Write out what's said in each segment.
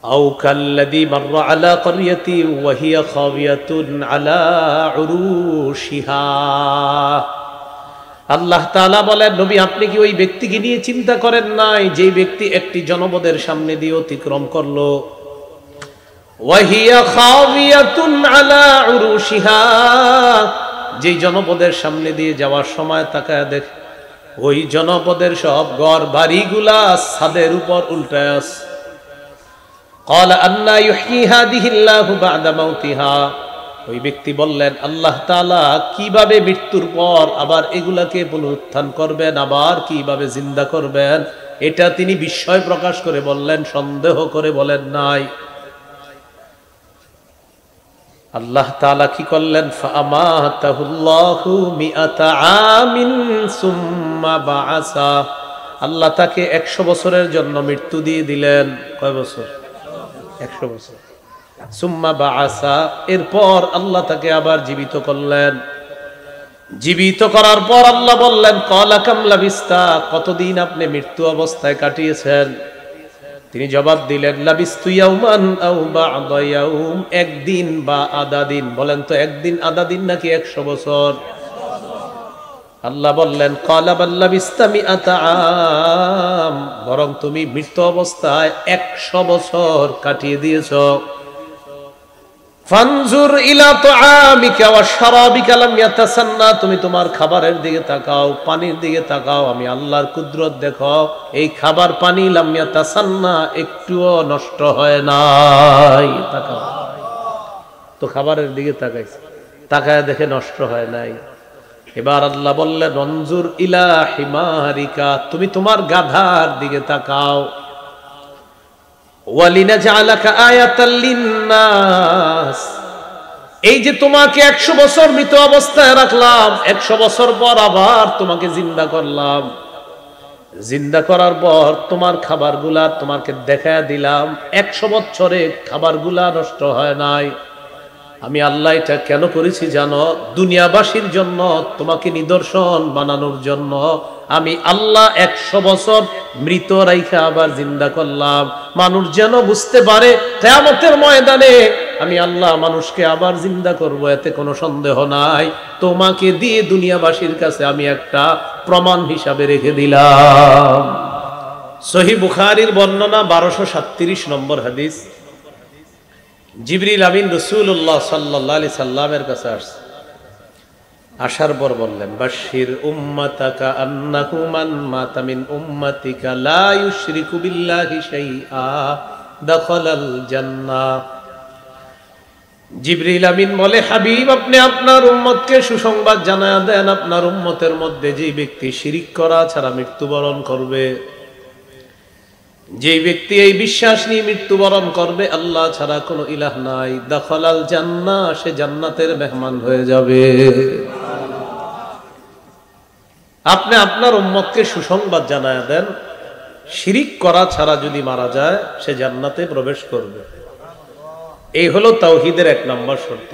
আও কাল্লাযী মাররা আলা ক্বরিয়াতিন ওয়া হিয়া খাওয়িয়াতুন আলা উরুশিহা। আল্লাহ তাআলা বলেন, নবী আপনি কি ওই ব্যক্তিকে নিয়ে চিন্তা করেন নাই যেই ব্যক্তি একটি জনপদের সামনে দিয়ে অতিক্রম করলো, ওয়া হিয়া খাওয়িয়াতুন আলা উরুশিহা, যেই জনপদের সামনে দিয়ে যাওয়ার সময় তাকায় দেখে ওই জনপদের সব ঘর বাড়িগুলা ছাদের উপর উল্টায় আছে। ক্বালা আন্না ইউহয়ী হাযিহিল্লাহু বা'দা মাউতিহা, ওই ব্যক্তি বললেন আল্লাহ তাআলা কিভাবে মৃত্যুর পর আবার এগুলাকে পুনরুত্থান করবেন, আবার কিভাবে জিন্দা করবেন, এটা তিনি বিস্ময় প্রকাশ করে বললেন, সন্দেহ করে বলেন নাই। আল্লাহ তাআলা কি করলেন, ফাআমাতাহুল্লাহু মিআতা আমিন সুম্মা বাআসা, আল্লাহ তাকে 100 বছরের জন্য মৃত্যু দিয়ে দিলেন। কয় বছর? 100 বছর। সুম্মা বাআসা, এরপর আল্লাহ তাকে আবার জীবিত করলেন। জীবিত করার পর আল্লাহ বললেন, ক্বালা কাম লাবিস্তা, কতদিন আপনি মৃত্যু অবস্থায় কাটিয়েছেন? তিনি জবাব দিলেন, লাবিস্তু ইয়াওমান আও বা'দা ইয়াওম, একদিন বা আধা দিন। বলেন তো একদিন আধা দিন নাকি 100 বছর? আল্লাহ বললেন, ক্বালা বাল লাবিস্তা মিআতা আম, বরং তুমি মৃত্যু অবস্থায় 100 বছর কাটিয়ে দিয়েছো। ফানজুর ইলা তুআমিকা ওয়া শারাবিকা লাম ইয়াতাসান্না, তুমি তোমার খাবারের দিকে তাকাও, পানির দিকে তাকাও, আমি আল্লাহর কুদরত দেখো, এই খাবার পানি লাম ইয়াতাসান্না, একটুও নষ্ট হয় নাই। তাকাও তো, খাবারের দিকে তাকাইছে, তাকায় দেখে নষ্ট হয় নাই। এবার আল্লাহ বললেন, অনজুর ইলা হিমারিকা, তুমি তোমার গাধার দিকে তাকাও, ওয়ালিনাজআলাকা আয়াতাল লিন্নাস, এই যে তোমাকে 100 বছর মৃত অবস্থায় রাখলাম, 100 বছর পর আবার তোমাকে জিন্দা করলাম, জিন্দা করার পর তোমার খাবারগুলা তোমাকে দেখায় দিলাম, 100 বছরে খাবারগুলা নষ্ট হয় নাই। আমি আল্লাহ এটা কেন করেছি জানো? দুনিয়াবাসীর জন্য, তোমাকে নিদর্শন বানানোর জন্য আমি আল্লাহ 100 বছর মৃত রাইখা আবার জিন্দা করলাম, মানুষ যেন বুঝতে পারে কিয়ামতের ময়দানে আমি আল্লাহ মানুষকে আবার জিন্দা করব, এতে কোনো সন্দেহ নাই। তোমাকে দিয়ে দুনিয়াবাসীর কাছে আমি একটা প্রমাণ হিসাবে রেখে দিলাম। সহিহ বুখারীর বর্ণনা 1237 নম্বর হাদিস। জিবরিল আমিন রাসূলুল্লাহ সাল্লাল্লাহু আলাইহি সাল্লামের কাছে আসছে, আসার পর বললেন, বাশশির উম্মাতাকা আন্নাহু মান মাতা মিন উম্মাতিকা লা ইউশরিকু বিল্লাহি শাইআ দাখালাল জান্নাহ। জিবরিল আমিন বলে, হাবিব আপনি আপনার উম্মতকে সুসংবাদ জানায়া দেন, আপনার উম্মতের মধ্যে যে ব্যক্তি শিরিক করা ছাড়া মৃত্যুবরণ করবে, যে ব্যক্তি এই বিশ্বাস নিয়ে মৃত্যুবরণ করবে আল্লাহ ছাড়া কোনো ইলাহ নাই, দাখালাল জান্নাহ, সে জান্নাতের মেহমান হয়ে যাবে। আপনি আপনার উম্মতকে সুসংবাদ জানায়া দেন, শিরিক করা ছাড়া যদি মারা যায় সে জান্নাতে প্রবেশ করবে। এই হলো তাওহীদের 1 নম্বর শর্ত।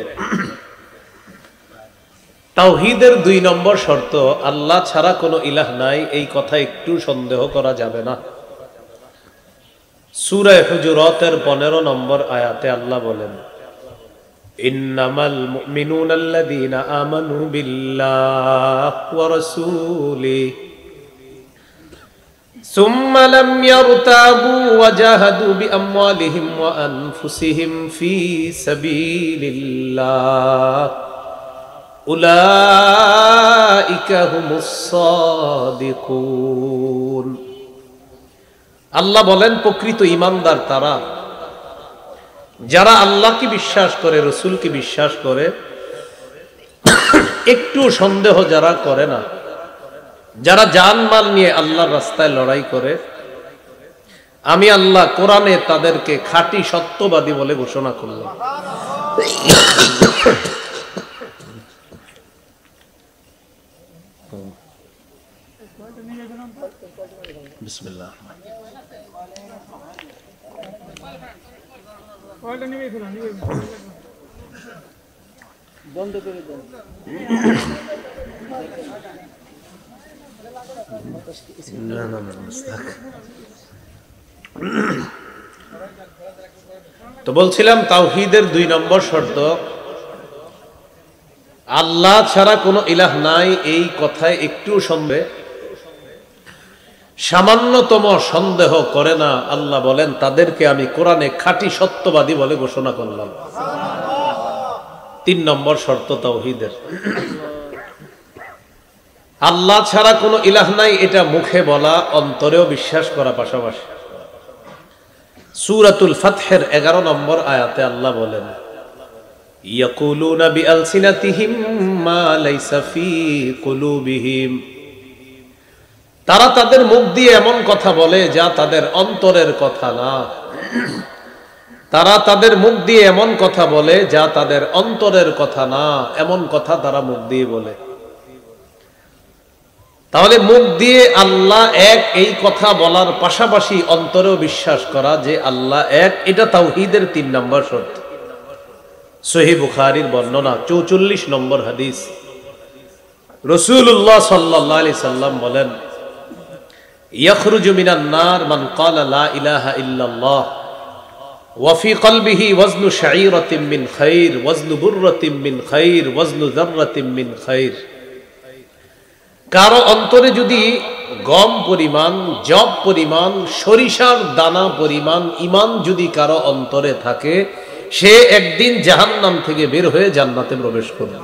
তাওহীদের 2 নম্বর শর্ত, আল্লাহ ছাড়া কোনো ইলাহ নাই, এই কথা একটু সন্দেহ করা যাবে না। সূরা হুজুরাতের 15 নম্বর আয়াতে আল্লাহ বলেন, ইন্নামাল মুমিনুনা আল্লাযীনা আমানু বিল্লাহি ওয়া রাসূলিহি সুম্মা লাম ইয়ারতাবু ওয়া জাহাদু বিআমওয়ালিহিম ওয়া আনফুসিহিম ফী সাবিলিল্লাহ উলাইকা হুমুস সাদিকুন। আল্লাহ বলেন, প্রকৃত ঈমানদার তারা যারা আল্লাহকে বিশ্বাস করে, রাসূলকে বিশ্বাস করে, একটু সন্দেহ যারা করে না, যারা জানমাল নিয়ে আল্লাহর রাস্তায় লড়াই করে, আমি আল্লাহ কোরআনে তাদেরকে খাঁটি সত্যবাদী বলে ঘোষণা করলাম। বিসমিল্লাহ। বন্ধ করে দেন। না না না, তো বলছিলাম তাওহীদের 2 নম্বর শর্ত, আল্লাহ ছাড়া কোনো ইলাহ নাই এই কথায় একটু সামান্যতম সন্দেহ করে না। আল্লাহ বলেন তাদেরকে আমি কোরআনে খাঁটি সত্যবাদী বলে ঘোষণা করলাম। 3 নম্বর শর্ত তাওহীদের, আল্লাহ ছাড়া কোনো ইলাহ নাই এটা মুখে বলা, অন্তরেও বিশ্বাস করা পাশাপাশি। সূরাতুল ফাতহের 11 নম্বর আয়াতে আল্লাহ বলেন ইয়াকুলুনা বিআলসিনাতিহিম মা লাইসা ফি কুলুবিহিম, তারা তাদের মুখ দিয়ে এমন কথা বলে যা তাদের অন্তরের কথা না। তারা তাদের মুখ দিয়ে এমন কথা বলে যা তাদের অন্তরের কথা না, এমন কথা তারা মুখ দিয়ে বলে। তাহলে মুখ দিয়ে আল্লাহ এক এই কথা বলার পাশাপাশি অন্তরেও বিশ্বাস করা যে আল্লাহ এক, এটা তাওহীদের 3 নম্বর শর্ত। সহিহ বুখারীর বর্ণনা 44 নম্বর হাদিস, রাসূলুল্লাহ সাল্লাল্লাহু আলাইহি সাল্লাম বলেন ইয়াখরুজু মিনান নার মান ক্বালা লা ইলাহা ইল্লাল্লাহ ওয়া ফি কলবিহি ওয়াজনু শাঈরাতিন মিন খাইর ওয়াজনু বুররাতিন মিন খাইর ওয়াজনু যাররাতিন মিন খাইর। কারো অন্তরে যদি গম পরিমাণ, জব পরিমাণ, সরিষার দানা পরিমাণ ঈমান যদি কারো অন্তরে থাকে, সে একদিন জাহান্নাম থেকে বের হয়ে জান্নাতে প্রবেশ করবে।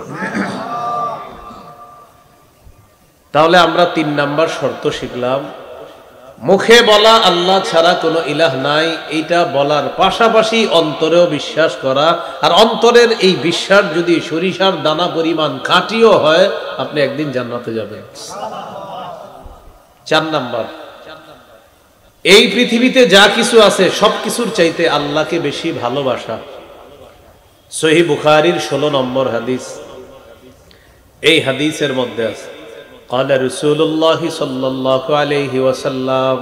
তাহলে আমরা 3 নম্বর শর্ত শিখলাম, মুখে বলা আল্লাহ ছাড়া কোনো ইলাহ নাই এইটা বলার পাশাপাশি অন্তরেও বিশ্বাস করা, আর অন্তরের এই বিশ্বাস যদি সরিষার দানা পরিমাণ খাঁটিও হয়, আপনি একদিন জান্নাতে যাবেন। 4 নম্বর, এই পৃথিবীতে যা কিছু আছে সবকিছুর চাইতে আল্লাহকে বেশি ভালোবাসা। সহিহ বুখারীর 16 নম্বর হাদিস, এই হাদিসের মধ্যে আছে قال رسول الله صلى الله عليه وسلم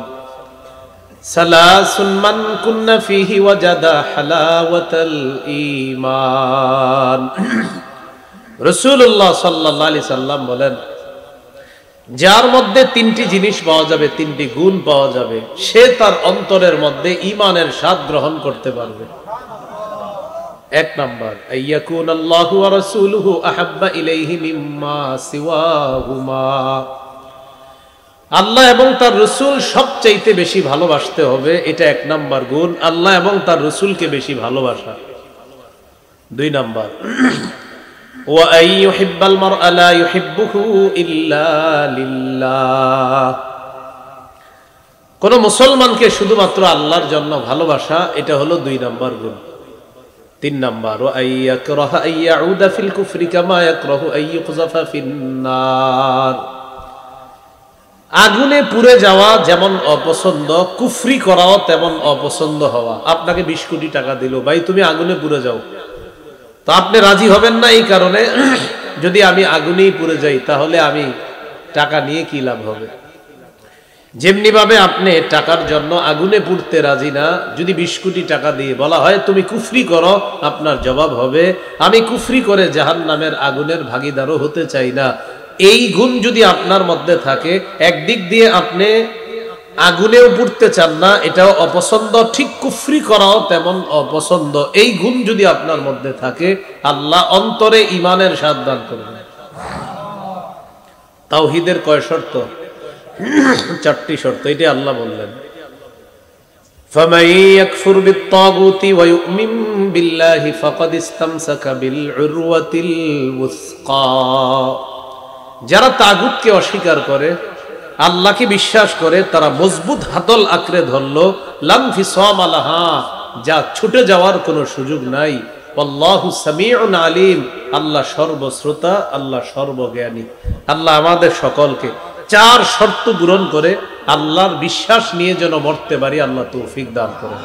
ثلاث من كن فيه وجد حلاوة الإيمان। রাসূলুল্লাহ সাল্লাল্লাহু আলাইহি সাল্লাম বলেন, যার মধ্যে 3টি জিনিস পাওয়া যাবে, 3টি গুণ পাওয়া যাবে, সে তার অন্তরের মধ্যে ঈমানের স্বাদ গ্রহণ করতে পারবে। 1 নম্বর, আইয়াকুন আল্লাহু ওয়া রাসূলুহু আহাব্বা ইলাইহি মিম্মা সিওয়াহুমা, আল্লাহ এবং তার রাসূল সবচাইতে বেশি ভালোবাসতে হবে, এটা 1 নম্বর গুণ, আল্লাহ এবং তার রাসূলকে বেশি ভালোবাসা। 2 নম্বর, ওয়া আইয়ুহিব্বাল মারআ লা ইউহিব্বুহু ইল্লা লিল্লাহ, কোন মুসলমানকে শুধুমাত্র আল্লাহর জন্য ভালোবাসা, এটা হলো 2 নম্বর গুণ। 3 নম্বর, ওয়া আইয়াকরাহা আইয়াউদা ফিল কুফরি কামা ইয়াকরাহু আইয়ুকযাফা ফিন নার, আগুনে পুড়ে যাওয়া যেমন অপছন্দ, কুফরি করাও তেমন অপছন্দ হওয়া। আপনাকে 20 কোটি টাকা দিল, ভাই তুমি আগুনে পুড়ে যাও, তো আপনি রাজি হবেন না। এই কারণে যদি আমি আগুনেই পুড়ে যাই তাহলে আমি টাকা নিয়ে কি লাভ হবে। যেমনি ভাবে আপনি টাকার জন্য আগুনে পুড়তে রাজি না, যদি 20 কোটি টাকা দিয়ে বলা হয় তুমি কুফরি করো, আপনার জবাব হবে আমি কুফরি করে জাহান্নামের আগুনের ভাগীদারও হতে চাই না। এই গুণ যদি আপনার মধ্যে থাকে, একদিক দিয়ে আপনি আগুনেও পুড়তে চান না, এটাও অপছন্দ, ঠিক কুফরি করাও তেমন অপছন্দ। এই গুণ যদি আপনার মধ্যে থাকে, আল্লাহ অন্তরে ঈমানের স্বাদ দান করবেন। তাওহীদের কয় শর্ত? 4টি শর্ত, এটা আল্লাহ বললেন ফামান ইয়াকফুর বিত-তাগুতি ওয়া ইউমিন বিল্লাহি ফাকাদ ইসতামসাকা বিল উরওয়াতিল ওয়াসকা, যারা তাগুতকে অস্বীকার করে, আল্লাহকে বিশ্বাস করে, তারা মজবুত হাতল আঁকড়ে ধরলো, লাম ফিসাম লাহা, যা ছুটে যাওয়ার কোনো সুযোগ নাই। আল্লাহু সামিউন আলিম, আল্লাহ সর্বশ্রোতা, আল্লাহ সর্বজ্ঞানী। আল্লাহ আমাদের সকলকে 4 শর্ত পূরণ করে আল্লাহর বিশ্বাস নিয়ে যেন মরতে পারি, আল্লাহ তৌফিক দান করেন।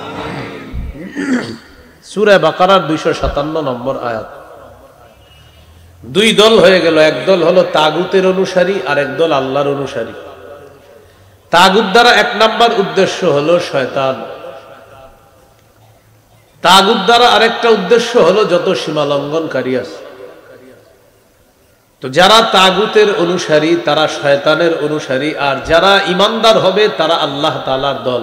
সূরা বাকারার 257 নম্বর আয়াত। 2 দল হয়ে গেল, এক দল হলো তাগুতের অনুসারী, আর এক দল আল্লাহর অনুসারী। তাগুত দ্বারা 1 নম্বর উদ্দেশ্য হলো শয়তান। তাগুত দ্বারা আরেকটা উদ্দেশ্য হলো যত সীমা লঙ্ঘনকারী আছে। তো যারা তাগুতের অনুসারী তারা শয়তানের অনুসারী, আর যারা ইমানদার হবে তারা আল্লাহ তাআলার দল।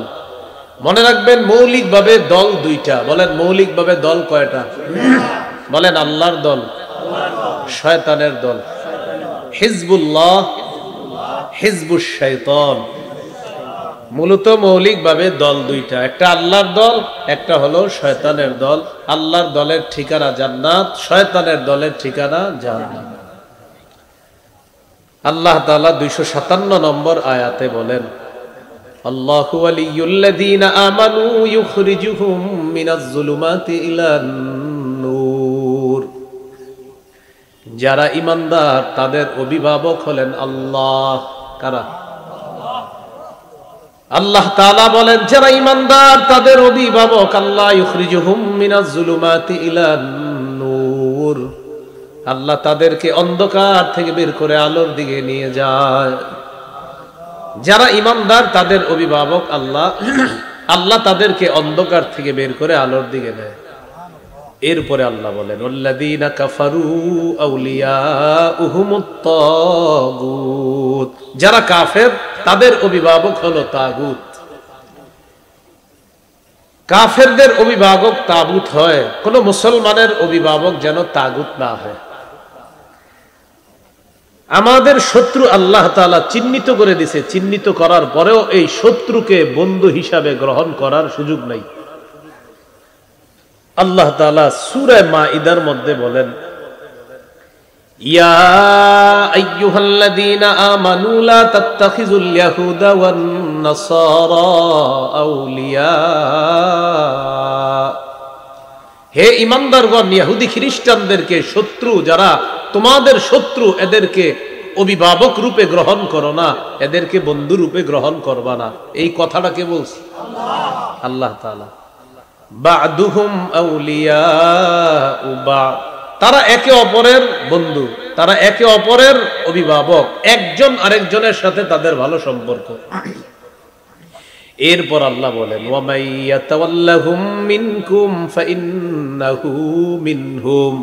মনে রাখবেন মৌলিকভাবে দল দুইটা। বলেন মৌলিকভাবে দল কয়টা? বলেন আল্লাহর দল, শয়তানের দল। হিজবুল্লাহ, হিজবুশ শাইতান। মূলত মৌলিকভাবে দল দুইটা, একটা আল্লাহর দল, একটা হলো শয়তানের দল। আল্লাহর দলের ঠিকানা জান্নাত, শয়তানের দলের ঠিকানা জাহান্নাম। আল্লাহ তাআলা 257 নম্বর আয়াতে বলেন, আল্লাহু ওয়ালিয়ুল্লাযীনা আমানু ইউখরিজুহুম মিনাজ যুলুমাতি ইলান নূর। যারা ঈমানদার তাদের অভিভাবক হলেন আল্লাহ। কারা? আল্লাহ তাআলা বলেন যারা ঈমানদার তাদের অভিভাবক আল্লাহ। ইউখরিজুহুম মিনাজ যুলুমাতি ইলান নূর। আল্লাহ তাদেরকে অন্ধকার থেকে বের করে আলোর দিকে নিয়ে যায়। যারা ঈমানদার তাদের অভিভাবক আল্লাহ। আল্লাহ তাদেরকে অন্ধকার থেকে বের করে আলোর দিকে নেয়। এরপরে আল্লাহ বলেন ওয়াল্লাযীনা কাফারু আউলিয়াউহুমুত তাগুত। যারা কাফের তাদের অভিভাবক হলো তাগুত। কাফেরদের অভিভাবক তাগুত হয়, কোন মুসলমানের অভিভাবক যেন তাগুত না হয়। আমাদের শত্রু আল্লাহ তাআলা চিহ্নিত করে দিয়েছে, চিহ্নিত করার পরেও এই শত্রুকে বন্ধু হিসাবে গ্রহণ করার সুযোগ নাই। আল্লাহ তাআলা সূরা মাইদার মধ্যে বলেন ইয়া আইয়ুহাল্লাযীনা আমানু লা তাত্তাখিযুল ইয়াহুদা ওয়ান নাসারা আউলিয়া। হে ঈমানদারগণ, ইহুদি খ্রিস্টানদেরকে শত্রু যারা তোমাদের শত্রু, এদেরকে অভিভাবক রূপে গ্রহণ করো না, এদেরকে বন্ধু রূপে গ্রহণ করবা না। এই কথাটা কে বলছে? আল্লাহ তাআলা। বা'দুহুম আউলিয়াউ বা'দ। তারা একে অপরের বন্ধু, তারা একে অপরের অভিভাবক, একজন আরেকজনের সাথে তাদের ভালো সম্পর্ক। এরপর আল্লাহ বলেন ওয়া মাইয়াতাওয়াল্লাহুম মিনকুম ফাইন্নাহু মিনহুম।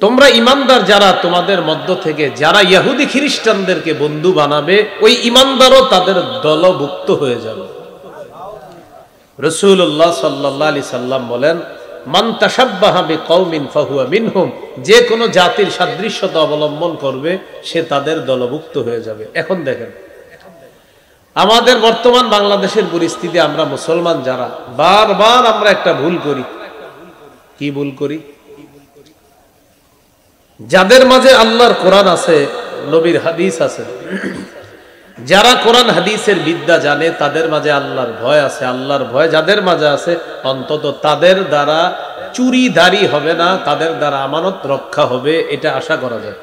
তোমরা ঈমানদার যারা তোমাদের মধ্য থেকে যারা ইহুদি খ্রিস্টানদেরকে বন্ধু বানাবে, ওই ঈমানদারও তাদের দলভুক্ত হয়ে যাবে। রাসূলুল্লাহ সাল্লাল্লাহু আলাইহি সাল্লাম বলেন মান তাশাব্বাহা বিকওমিন ফাহুয়া মিনহুম। যে কোনো জাতির সাদৃশ্যতা অবলম্বন করবে সে তাদের দলভুক্ত হয়ে যাবে। এখন দেখেন আমাদের বর্তমান বাংলাদেশের পরিস্থিতি, আমরা মুসলমান যারা বারবার আমরা একটা ভুল করি। কি ভুল করি? যাদের মাঝে আল্লাহর কোরআন আছে, নবীর হাদিস আছে, যারা কোরআন হাদিসের বিদ্যা জানে, তাদের মাঝে আল্লাহর ভয় আছে। আল্লাহর ভয় যাদের মাঝে আছে, অন্তত তাদের দ্বারা চুরিদারি হবে না, তাদের দ্বারা আমানত রক্ষা হবে, এটা আশা করা যায়।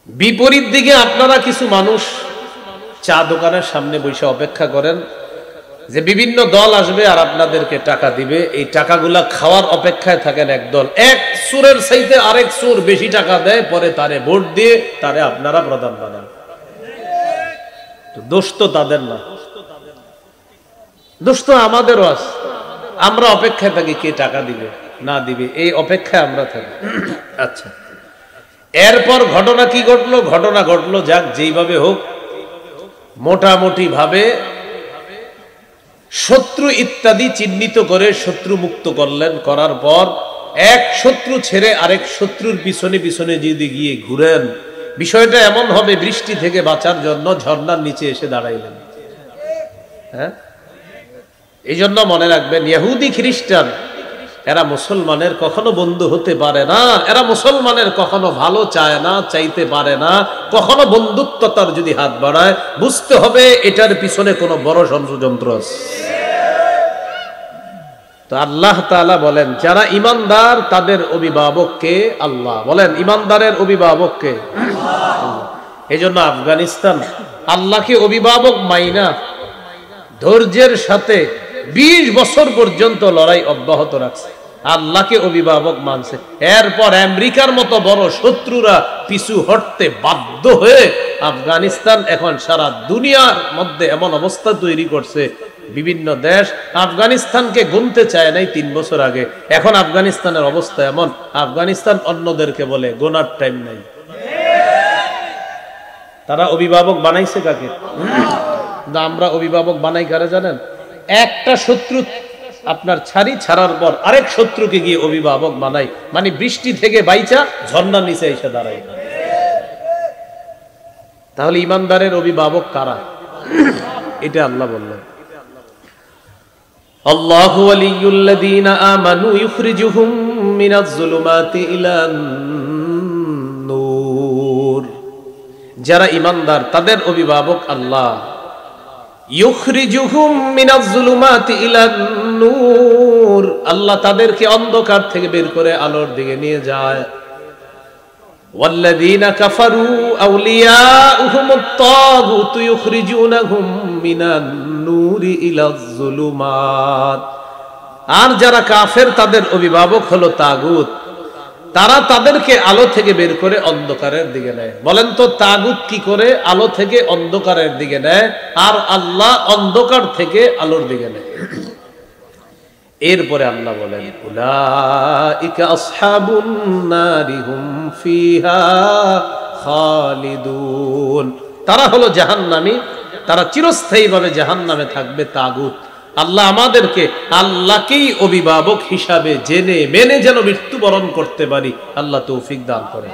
বিপরীত দিকে আপনারা কিছু মানুষ চা দোকানের সামনে বসে অপেক্ষা করেন যে বিভিন্ন দল আসবে আর আপনাদেরকে টাকা দিবে। এই টাকাগুলা খাওয়ার অপেক্ষায় থাকেন একদল। এক সুরের চাইতে আরেক সুর বেশি টাকা দেয়, পরে তারে ভোট দিয়ে তারে আপনারা প্রধান বানান। দোষ তো তাদের না, দোষ তো আমাদেরও আছে। আমরা অপেক্ষায় থাকি কে টাকা দিবে না দিবে, এই অপেক্ষায় আমরা থাকি। আচ্ছা, এরপর ঘটনা কি ঘটলো? ঘটনা ঘটলো যাক যেইভাবে হোক, মোটামুটি ভাবে শত্রু ইত্যাদি চিহ্নিত করে শত্রু মুক্ত করলেন। করার পর এক শত্রু ছেড়ে আরেক শত্রুর পিছনে পিছনে যদি গিয়ে ঘুরেন, বিষয়টা এমন হবে বৃষ্টি থেকে বাঁচার জন্য ঝর্ণার নিচে এসে দাঁড়াইলেন। হ্যাঁ, এই জন্য মনে রাখবেন ইহুদি খ্রিস্টান এরা মুসলমানের কখনো বন্ধু হতে পারে না। এরা মুসলমানের কখনো ভালো চায় না, চাইতে পারে না। কখনো বন্ধুত্বতার যদি হাত বাড়ায়, বুঝতে হবে এটার পিছনে কোনো বড় ষড়যন্ত্র আছে। তো আল্লাহ তাআলা বলেন যারা ঈমানদার তাদের অভিভাবককে আল্লাহ। বলেন ঈমানদারের অভিভাবককে আল্লাহ। এই জন্য আফগানিস্তান আল্লাহকে অভিভাবক মাইনা ধৈর্যের সাথে 20 বছর পর্যন্ত লড়াই অব্যাহত রাখছে, আল্লাহকে অভিভাবক মানছে। এরপর আমেরিকার মতো বড় শত্রুরা পিছু হটতে বাধ্য হয়ে আফগানিস্তান এখন সারা দুনিয়ার মধ্যে এমন অবস্থা তৈরি করছে, বিভিন্ন দেশ আফগানিস্তানকে গুনতে চায় নাই 3 বছর আগে। এখন আফগানিস্তানের অবস্থা এমন, আফগানিস্তান অন্যদেরকে বলে গোনার টাইম নাই। তারা অভিভাবক বানাইছে কাকে? না, আমরা অভিভাবক বানাই কারে জানেন? একটা শত্রু আপনার ছাড়ার পর আরেক শত্রুকে গিয়ে অভিভাবক বানাই, মানে বৃষ্টি থেকে বাইচা ঝর্ণার নিচে এসে দাঁড়াই। তাহলে ইমানদারের অভিভাবক কারা? এটা আল্লাহ বললেন, আল্লাহু ওয়ালিয়ুল্লাযীনা আমানু ইউখরিজুহুম মিনাজ যুলুমাতি ইলান নূর। যারা ইমানদার তাদের অভিভাবক আল্লাহ। ইউখরিজুহুম মিনাজ যুলুমাতি ইলান নূর, আল্লাহ তাদেরকে অন্ধকার থেকে বের করে আলোর দিকে নিয়ে যায়। ওয়াল্লাযীনা কাফারু আউলিয়াউহুমুত তাগুত ইউখরিজুনাহুম মিনান নূরি ইলাজ যুলুমাত। আর যারা কাফের তাদের অভিভাবক হলো তাগুত, তারা তাদেরকে আলো থেকে বের করে অন্ধকারের দিকে নেয়। বলেন তো তাগুত কি করে আলো থেকে অন্ধকারের দিকে নেয়, আর আল্লাহ অন্ধকার থেকে আলোর দিকে নেয়? এরপরে আল্লাহ বলেন, উলাইকা আসহাবুন নারি হুম ফিহা খালিদুন। তারা হলো জাহান্নামী, তারা চিরস্থায়ীভাবে জাহান্নামে থাকবে। তাগুত আল্লাহ আমাদেরকে আল্লাহকেই অভিভাবক হিসাবে জেনে মেনে যেন মৃত্যুবরণ করতে পারি, আল্লাহ তৌফিক দান করেন।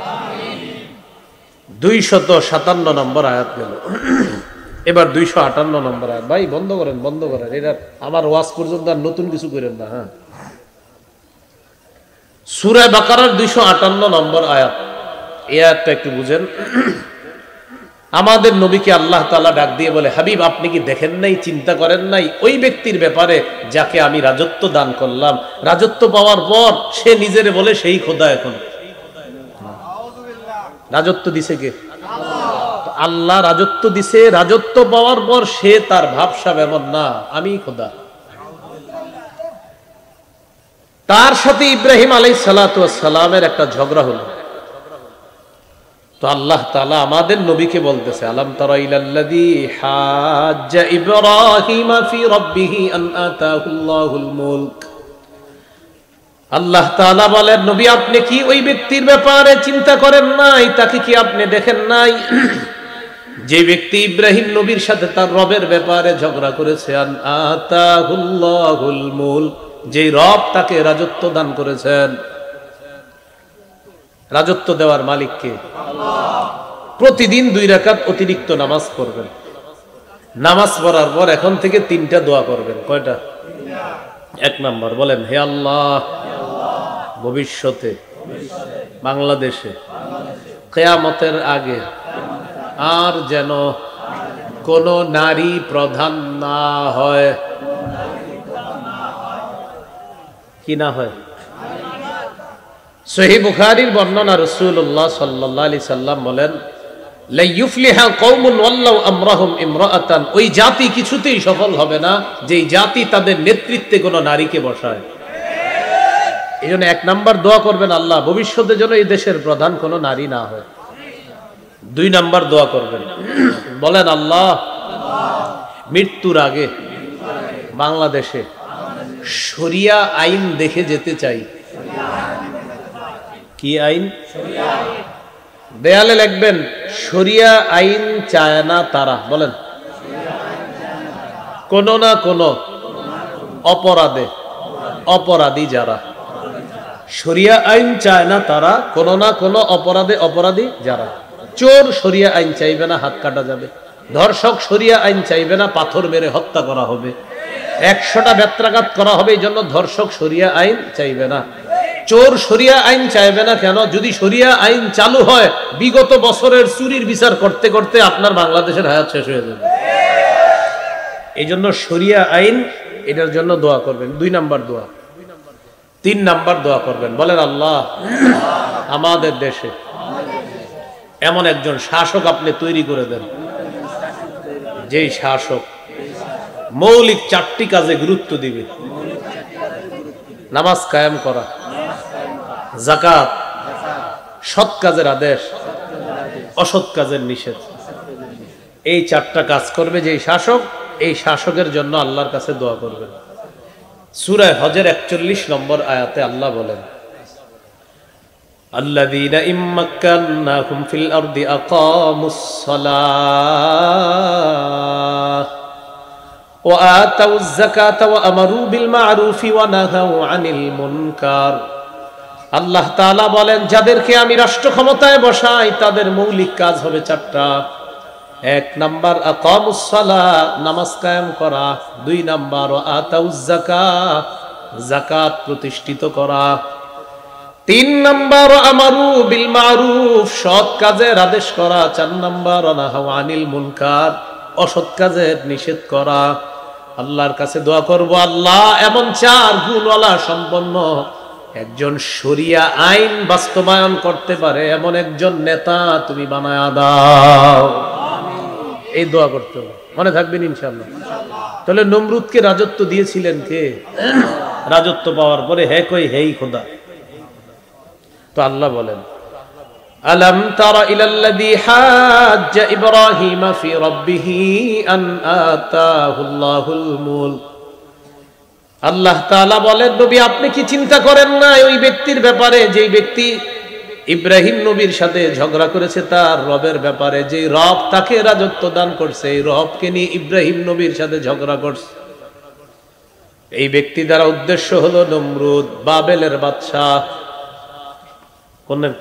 257 নম্বর আয়াত গেল। এবার 258 নম্বর আয়াত। ভাই বন্ধ করেন, বন্ধ করেন, এটা আমার ওয়াজ পর্যন্ত আর নতুন কিছু করেন না। হ্যাঁ, সূরা বাকারার 258 নম্বর আয়াত। এই আয়াতটা একটু বুঝেন। আমাদের নবীকে আল্লাহ তাআলা ডাক দিয়ে বলে, হাবিব আপনি কি দেখেন নাই, চিন্তা করেন নাই ওই ব্যক্তির ব্যাপারে যাকে আমি রাজত্ব দান করলাম, রাজত্ব পাওয়ার পর সে নিজেরে বলে সেই খোদা। এখন রাজত্ব দিছে কে? আল্লাহ রাজত্ব দিছে। রাজত্ব পাওয়ার পর সে তার ভাবসাব এমন না আমি খোদা। তার সাথে ইব্রাহিম আলাইহিস সালাতু ওয়াস সালামের একটা ঝগড়া হলো। তো আল্লাহ তাআলা আমাদের নবীকে বলতেছে, আলাম তারা ইলাল্লাযী হাজ্জা ইব্রাহিম ফি রাব্বিহি আন আতাহুল্লাহুল মুলক। আল্লাহ তাআলা বলেন, নবী আপনি কি ওই ব্যক্তির ব্যাপারে চিন্তা করেন নাই, তাকে কি আপনি দেখেন নাই যে ব্যক্তি ইব্রাহিম নবীর সাথে তার রবের ব্যাপারে ঝগড়া করেছে? আন আতাহুল্লাহুল মুলক, যে রব তাকে রাজত্ব দান করেছেন। রাজত্ব দেওয়ার মালিক কে? প্রতিদিন 2 রাকাত অতিরিক্ত নামাজ পড়বেন। নামাজ পড়ার পর এখন থেকে 3টা দোয়া করবেন। কয়টা? 1 নাম্বার বলেন, হে আল্লাহ ভবিষ্যতে বাংলাদেশে কিয়ামতের আগে আর যেন কোন নারী প্রধান না হয়। কি না হয়? সহিহ বুখারীর বর্ণনা, রাসূলুল্লাহ সাল্লাল্লাহু আলাইহি সাল্লাম বলেন, লা ইউফলিহা কওমুন ওয়াল্লাউ আমরাহুম ইমরাআতান। ওই জাতি কিছুতেই সফল হবে না যেই জাতি তাদের নেতৃত্বে কোন নারীকে বসায়। এইজন্য 1 নাম্বার দোয়া করবেন, আল্লাহ ভবিষ্যতে যেন এই দেশের প্রধান কোন নারী না হয়। 2 নাম্বার দোয়া করবেন, বলেন আল্লাহ মৃত্যুর আগে বাংলাদেশে শরিয়া আইন দেখে যেতে চাই। কি আইন? দেয়ালে লিখবেন, শরিয়া আইন চায় না তারা। বলেন, কোন না কোন অপরাধে অপরাধী যারা। শরিয়া আইন চায় না তারা, কোন না কোন অপরাধে অপরাধী যারা। চোর শরিয়া আইন চাইবে না, হাত কাটা যাবে। ধর্ষক শরিয়া আইন চাইবে না, পাথর মেরে হত্যা করা হবে। 100টা বেত্রাঘাত করা হবে, এই জন্য ধর্ষক শরিয়া আইন চাইবে না। চোর শরিয়া আইন চাইবে না। কেন? যদি শরিয়া আইন চালু হয়, বিগত বছরের চুরির বিচার করতে করতে আপনার বাংলাদেশের হায়াত শেষ হয়ে যাবে। এই জন্য শরিয়া আইন, এটার জন্য দোয়া করবেন। 2 নাম্বার দোয়া। 3 নাম্বার দোয়া করবেন, বলেন আল্লাহ আমাদের দেশে এমন একজন শাসক আপনি তৈরি করে দেন, যেই শাসক মৌলিক 4টি কাজে গুরুত্ব দিবে। নামাজ কায়েম করা, যাকাত, সৎ কাজের আদেশ, অসৎ কাজের নিষেধ। এই 4টা কাজ করবে যেই শাসক, এই শাসকের জন্য আল্লাহর কাছে দোয়া করবেন। সূরা হজের 41 নম্বর আয়াতে আল্লাহ বলেন, আল্লাযীনা ইম্মাক্কান্নাহুম ফিল আরদি আকামুস সালাহ ওয়া আতাউয যাকাতা ওয়া আমারু বিল মা'রুফি ওয়া নাহাউ আনিল মুনকার। আল্লাহ তাআলা বলেন, যাদেরকে আমি রাষ্ট্র ক্ষমতায় বসাই তাদের মৌলিক কাজ হবে চারটা। এক নাম্বার আকামুস সালাহ, নামাজ কায়েম করা। দুই নাম্বার আতাউয যাকাত, যাকাত প্রতিষ্ঠিত করা। তিন নাম্বার আমারু বিল মা'রুফ, সৎ কাজের আদেশ করা। চার নাম্বার নাহাউ আনিল মুনকার, অসৎ কাজের নিষেধ করা। আল্লাহর কাছে দোয়া করব, আল্লাহ এমন চার গুণওয়ালা সম্পন্ন একজন শরিয়া আইন বাস্তবায়ন করতে পারে এমন একজন নেতা তুমি বানায়া দাও। এই দোয়া করতে হবে, মনে থাকবেন ইনশাআল্লাহ। তাহলে নমরুদকে রাজত্ব দিয়েছিলেন কে? রাজত্ব পাওয়ার পরে হে কই হেই খোদা। তো আল্লাহ বলেন, আলাম তারা ইলাল্লাযী হাজ্জা ইব্রাহিমা ফি রাব্বিহি আন আতাহুল্লাহুল মুলক। আল্লাহ তাআলা বলেন, নবী আপনি কি চিন্তা করেন না ওই ব্যক্তির ব্যাপারে, যেই ব্যক্তি ইব্রাহিম নবীর সাথে ঝগড়া করেছে তার রবের ব্যাপারে, যে রব তাকে রাজত্ব দান করছে, এই রবকে নিয়ে ইব্রাহিম নবীর সাথে ঝগড়া করছে। এই ব্যক্তি দ্বারা উদ্দেশ্য হলো নমরুদ, বাবেলের বাদশা।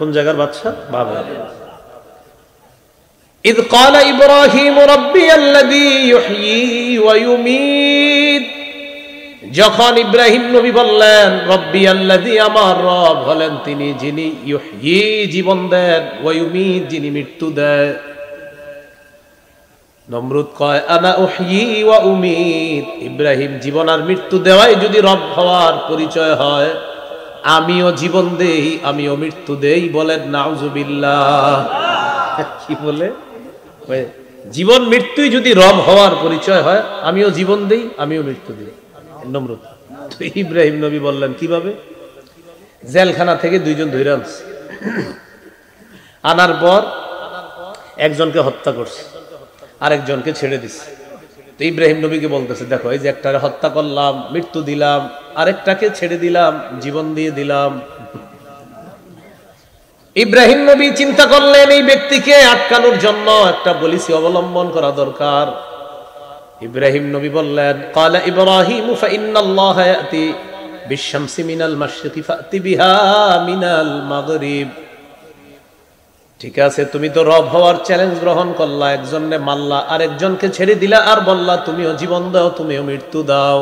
কোন জায়গার বাদশা? বাবেল। ইদ ক্বালা ইব্রাহিম রাব্বিয়াল্লাযী ইউহয়ী ওয়া ইউমীত, যখন ইব্রাহিম নবী বললেন রব্বি আল্লাযী, আমার রব হলেন তিনি যিনি ইউহয়ী জীবন দেন, ওয়া ইউমীত যিনি মৃত্যু দেন। নমরুদ কয় আনা উহয়ী ওয়া উমীত, ইব্রাহিম জীবন আর মৃত্যু দেওয়াই যদি রব হওয়ার পরিচয় হয়, আমিও জীবন দেই আমিও মৃত্যু দেই। বলেন নাউজুবিল্লাহ। কি বলে? জীবন মৃত্যুই যদি রব হওয়ার পরিচয় হয়, আমিও জীবন দেই আমিও মৃত্যু দিই। নমরুদ। তো ইব্রাহিম নবী বললেন কিভাবে? জেলখানা থেকে দুইজন ধরে আনছে, আনার পর একজনকে হত্যা করছে, আরেকজনকে ছেড়ে দিচ্ছে। তো ইব্রাহিম নবীকে বলতেছে, দেখো এই যে একটারে হত্যা করলাম, মৃত্যু দিলাম, আরেকটাকে ছেড়ে দিলাম, জীবন দিয়ে দিলাম। ইব্রাহিম নবী চিন্তা করলেন এই ব্যক্তিকে আটকানোর জন্য একটা পলিসি অবলম্বন করা দরকার। ইব্রাহিম নবী বললেন, ক্বালা ইব্রাহিম ফাইন্নাল্লাহা ইয়াতি বিশ-শামসি মিনাল মাশরিকি ফাতি বিহা মিনাল মাগরিব। ঠিক আছে, তুমি তো রব হওয়ার চ্যালেঞ্জ গ্রহণ করলা, একজনকে মারলা, আরেকজনকে ছেড়ে দিলা, আর বললা তুমিও জীবন দাও তুমিও মৃত্যু দাও।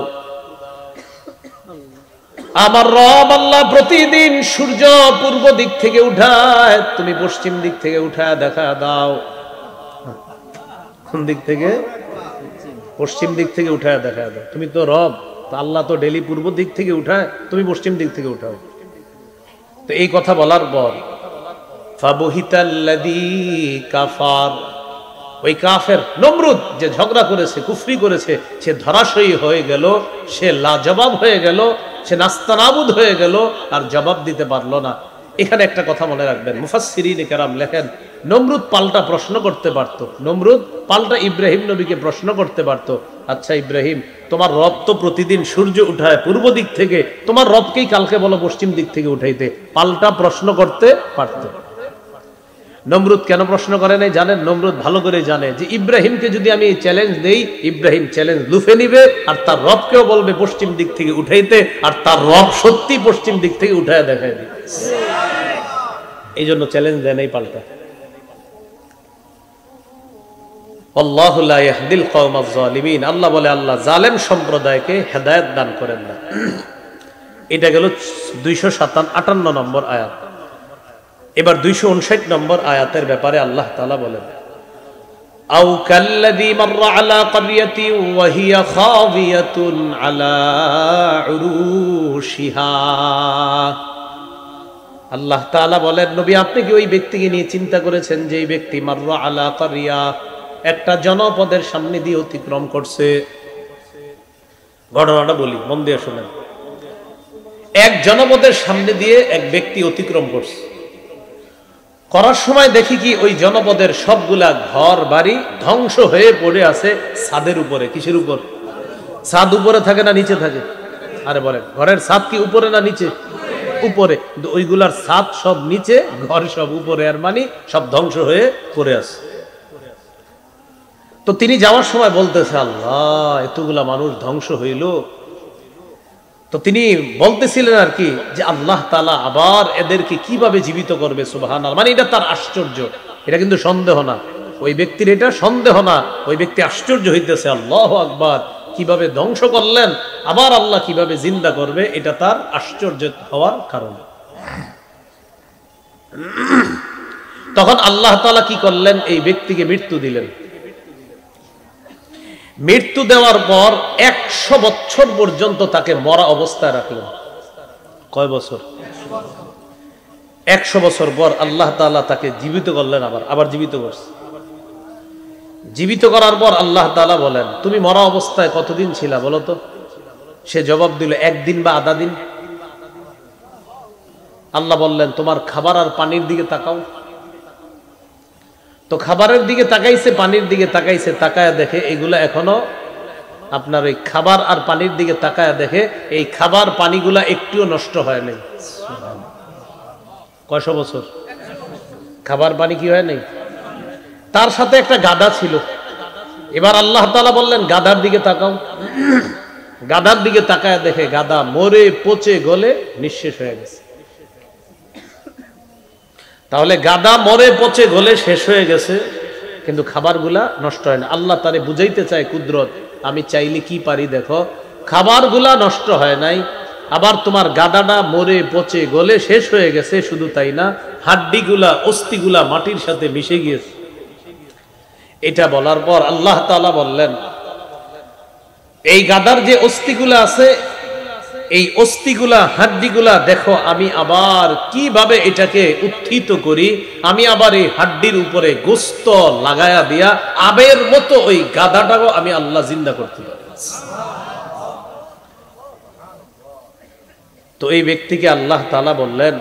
আমার রব আল্লাহ প্রতিদিন সূর্য পূর্ব দিক থেকে উঠায়, তুমি পশ্চিম দিক থেকে উঠায় দেখা দাও। কোন দিক থেকে? পশ্চিম দিক থেকে উঠায় দেখা দাও। তুমি তো রব, তো আল্লাহ তো ডেলি পূর্ব দিক থেকে উঠায়, তুমি পশ্চিম দিক থেকে উঠাও। তো এই কথা বলার পর ফাবহিতাল্লাযী কাফার, ওই কাফের নমরুদ যে ঝগড়া করেছে, কুফরি করেছে, সে ধরাশয়ী হয়ে গেল, সে লাজবাব হয়ে গেল, সে নাস্তানাবুদ হয়ে গেল, আর জবাব দিতে পারলো না। এখানে একটা কথা মনে রাখবেন, মুফাসসিরিনে কেরাম লেখেন, নমরুদ পাল্টা প্রশ্ন করতে পারতো, নমরুদ পাল্টা ইব্রাহিম নবীকে প্রশ্ন করতে পারতো, আচ্ছা ইব্রাহিম, তোমার রব তো প্রতিদিন সূর্য উঠায় পূর্ব দিক থেকে, তোমার রবকেই কালকে বলো পশ্চিম দিক থেকে উঠাইতে। পাল্টা প্রশ্ন করতে পারতো। নমরুদ কেন প্রশ্ন করে নাই জানেন? নমরুদ ভালো করে জানে যে ইব্রাহিমকে যদি আমি চ্যালেঞ্জ দেই, ইব্রাহিম চ্যালেঞ্জ লুফে নিবে, আর তার রবকেও বলবে পশ্চিম দিক থেকে উঠাইতে, আর তার রব সত্যি পশ্চিম দিক থেকে উঠায় দেখায় দিবে। এই জন্য চ্যালেঞ্জ দেয় নাই পাল্টা। আল্লাহু লা ইয়াহদিল কওমাজ জালিমিন, আল্লাহ বলে আল্লাহ জালেম সম্প্রদায়কে হেদায়েত দান করেন না। এটা গেল 258 নম্বর আয়াত। এবার 259 নম্বর আয়াতের ব্যাপারে আল্লাহ তাআলা বলেন, আও কাল্লাযী মাররা আলা ক্বরিয়াতিন ওয়া হিয়া খাবিয়াতুন আলা উরুশিহা। আল্লাহ তাআলা বলেন, নবী আপনি কি ওই ব্যক্তিকে নিয়ে চিন্তা করেছেন যে এই ব্যক্তি মাররা আলা ক্বরিয়া, একটা জনপদের সামনে দিয়ে অতিক্রম করছে। ঘটনাটা বলি, মন দিয়ে শুনেন। এক জনপদের সামনে দিয়ে এক ব্যক্তি অতিক্রম করছে, করার সময় দেখি কি ওই জনপদের সবগুলা ঘর বাড়ি ধ্বংস হয়ে পড়ে আছে ছাদের উপরে। কিসের উপর? ছাদ উপরে থাকে না নিচে থাকে? আরে বলেন, ঘরের ছাদ কি উপরে না নিচে? উপরে। ওইগুলার ছাদ সব নিচে, ঘর সব উপরে, আর মানে সব ধ্বংস হয়ে পড়ে আছে। তো তো তিনি যাওয়ার সময় বলতেছে, আল্লাহ এতগুলা মানুষ ধ্বংস হইল। তো তিনি বলতেছিলেন আর কি যে আল্লাহ তাআলা আবার এদেরকে কিভাবে জীবিত করবে, সুবহানাল্লাহ। মানে এটা তার আশ্চর্য, এটা কিন্তু সন্দেহ না, ওই ব্যক্তির এটা সন্দেহ না, ওই ব্যক্তি আশ্চর্য হইতেছে, আল্লাহু আকবার, কিভাবে ধ্বংস করলেন, আবার আল্লাহ কিভাবে জিন্দা করবে, এটা তার আশ্চর্য হওয়ার কারণ। তখন আল্লাহ তাআলা কি করলেন, এই ব্যক্তিকে মৃত্যু দিলেন। মৃত্যু দেওয়ার পর 100 বছর পর্যন্ত তাকে মরা অবস্থায় রাখলেন। কয় বছর? 100 বছর পর আল্লাহ তাআলা তাকে জীবিত করলেন, আবার জীবিত করছে। জীবিত করার পর আল্লাহ তাআলা বলেন, তুমি মরা অবস্থায় কতদিন ছিলা বলো তো? সে জবাব দিল, 1 দিন বা আধা দিন। আল্লাহ বললেন, তোমার খাবার আর পানির দিকে তাকাও। তো খাবারের দিকে তাকাইছে, পানির দিকে তাকাইছে, তাকায়া দেখে এগুলা এখনো আপনার ওই খাবার আর পানির দিকে তাকায়া দেখে এই খাবার পানিগুলা একটুও নষ্ট হয় নাই। কয়শো বছর খাবার পানি কি হয় নাই? তার সাথে একটা গাধা ছিল। এবার আল্লাহ তাআলা বললেন, গাধার দিকে তাকাও। গাধার দিকে তাকায়া দেখে গাধা মরে পচে গলে নিঃশেষ হয়ে গেছে। তাহলে গাদা মরে পচে গলে শেষ হয়ে গেছে, কিন্তু খাবারগুলা নষ্ট হয় না। আল্লাহ তারে বুঝাইতে চায় কুদরত, আমি চাইলে কি পারি দেখো, খাবারগুলা নষ্ট হয় নাই, আবার তোমার গাদাটা মরে পচে গলে শেষ হয়ে গেছে, শুধু তাই না, হাড্ডিগুলা অস্থিগুলা মাটির সাথে মিশে গিয়েছে। এটা বলার পর আল্লাহ তাআলা বললেন, এই গাদার যে অস্থিগুলা আছে, এই অস্থিগুলা হাড্ডিগুলা দেখো, আমি আবার কিভাবে এটাকে উত্থিত করি, আমি আবার এই হাড্ডির উপরে গোস্ত লাগায়া দিয়া আবের মতো ওই গাদাটাও আমি আল্লাহ জিন্দা করতে পারি। তো এই ব্যক্তিকে আল্লাহ তাআলা বললেন,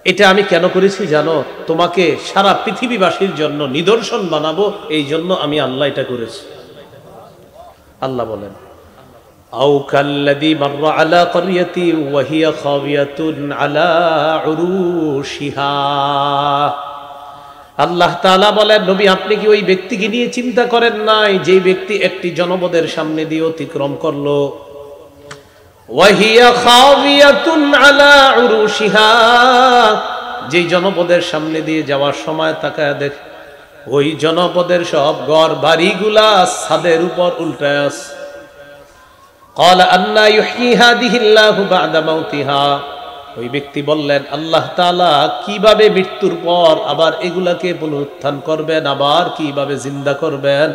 এটা আমি কেন করেছি জানো? তোমাকে সারা পৃথিবীবাসীর জন্য নিদর্শন বানাবো, এই জন্য আমি আল্লাহ এটা করেছি। আল্লাহ বলেন, আও কাল্লাযী মাররা আলা ক্বরিয়াতি ওয়া হিয়া খাবিয়াতুন আলা উরুশিহা। আল্লাহ তাআলা বলেন, নবী আপনি কি ওই ব্যক্তিকে নিয়ে চিন্তা করেন নাই, যেই ব্যক্তি একটি জনপদের সামনে দিয়ে অতিক্রম করলো, ওয়া হিয়া খাবিয়াতুন আলা উরুশিহা, যেই জনপদের সামনে দিয়ে যাওয়ার সময় তাকায় দেখে ওই জনপদের সব ঘর বাড়িগুলা ছাদের উপর উল্টায় আছে। ক্বালা আন্না ইউহয়ী হাযিহিল্লাহু বা'দা মাউতিহা। ওই ব্যক্তি বললেন, আল্লাহ তাআলা কিভাবে মৃত্যুর পর আবার এগুলাকে পুনরুত্থান করবেন, আবার কিভাবে জিন্দা করবেন,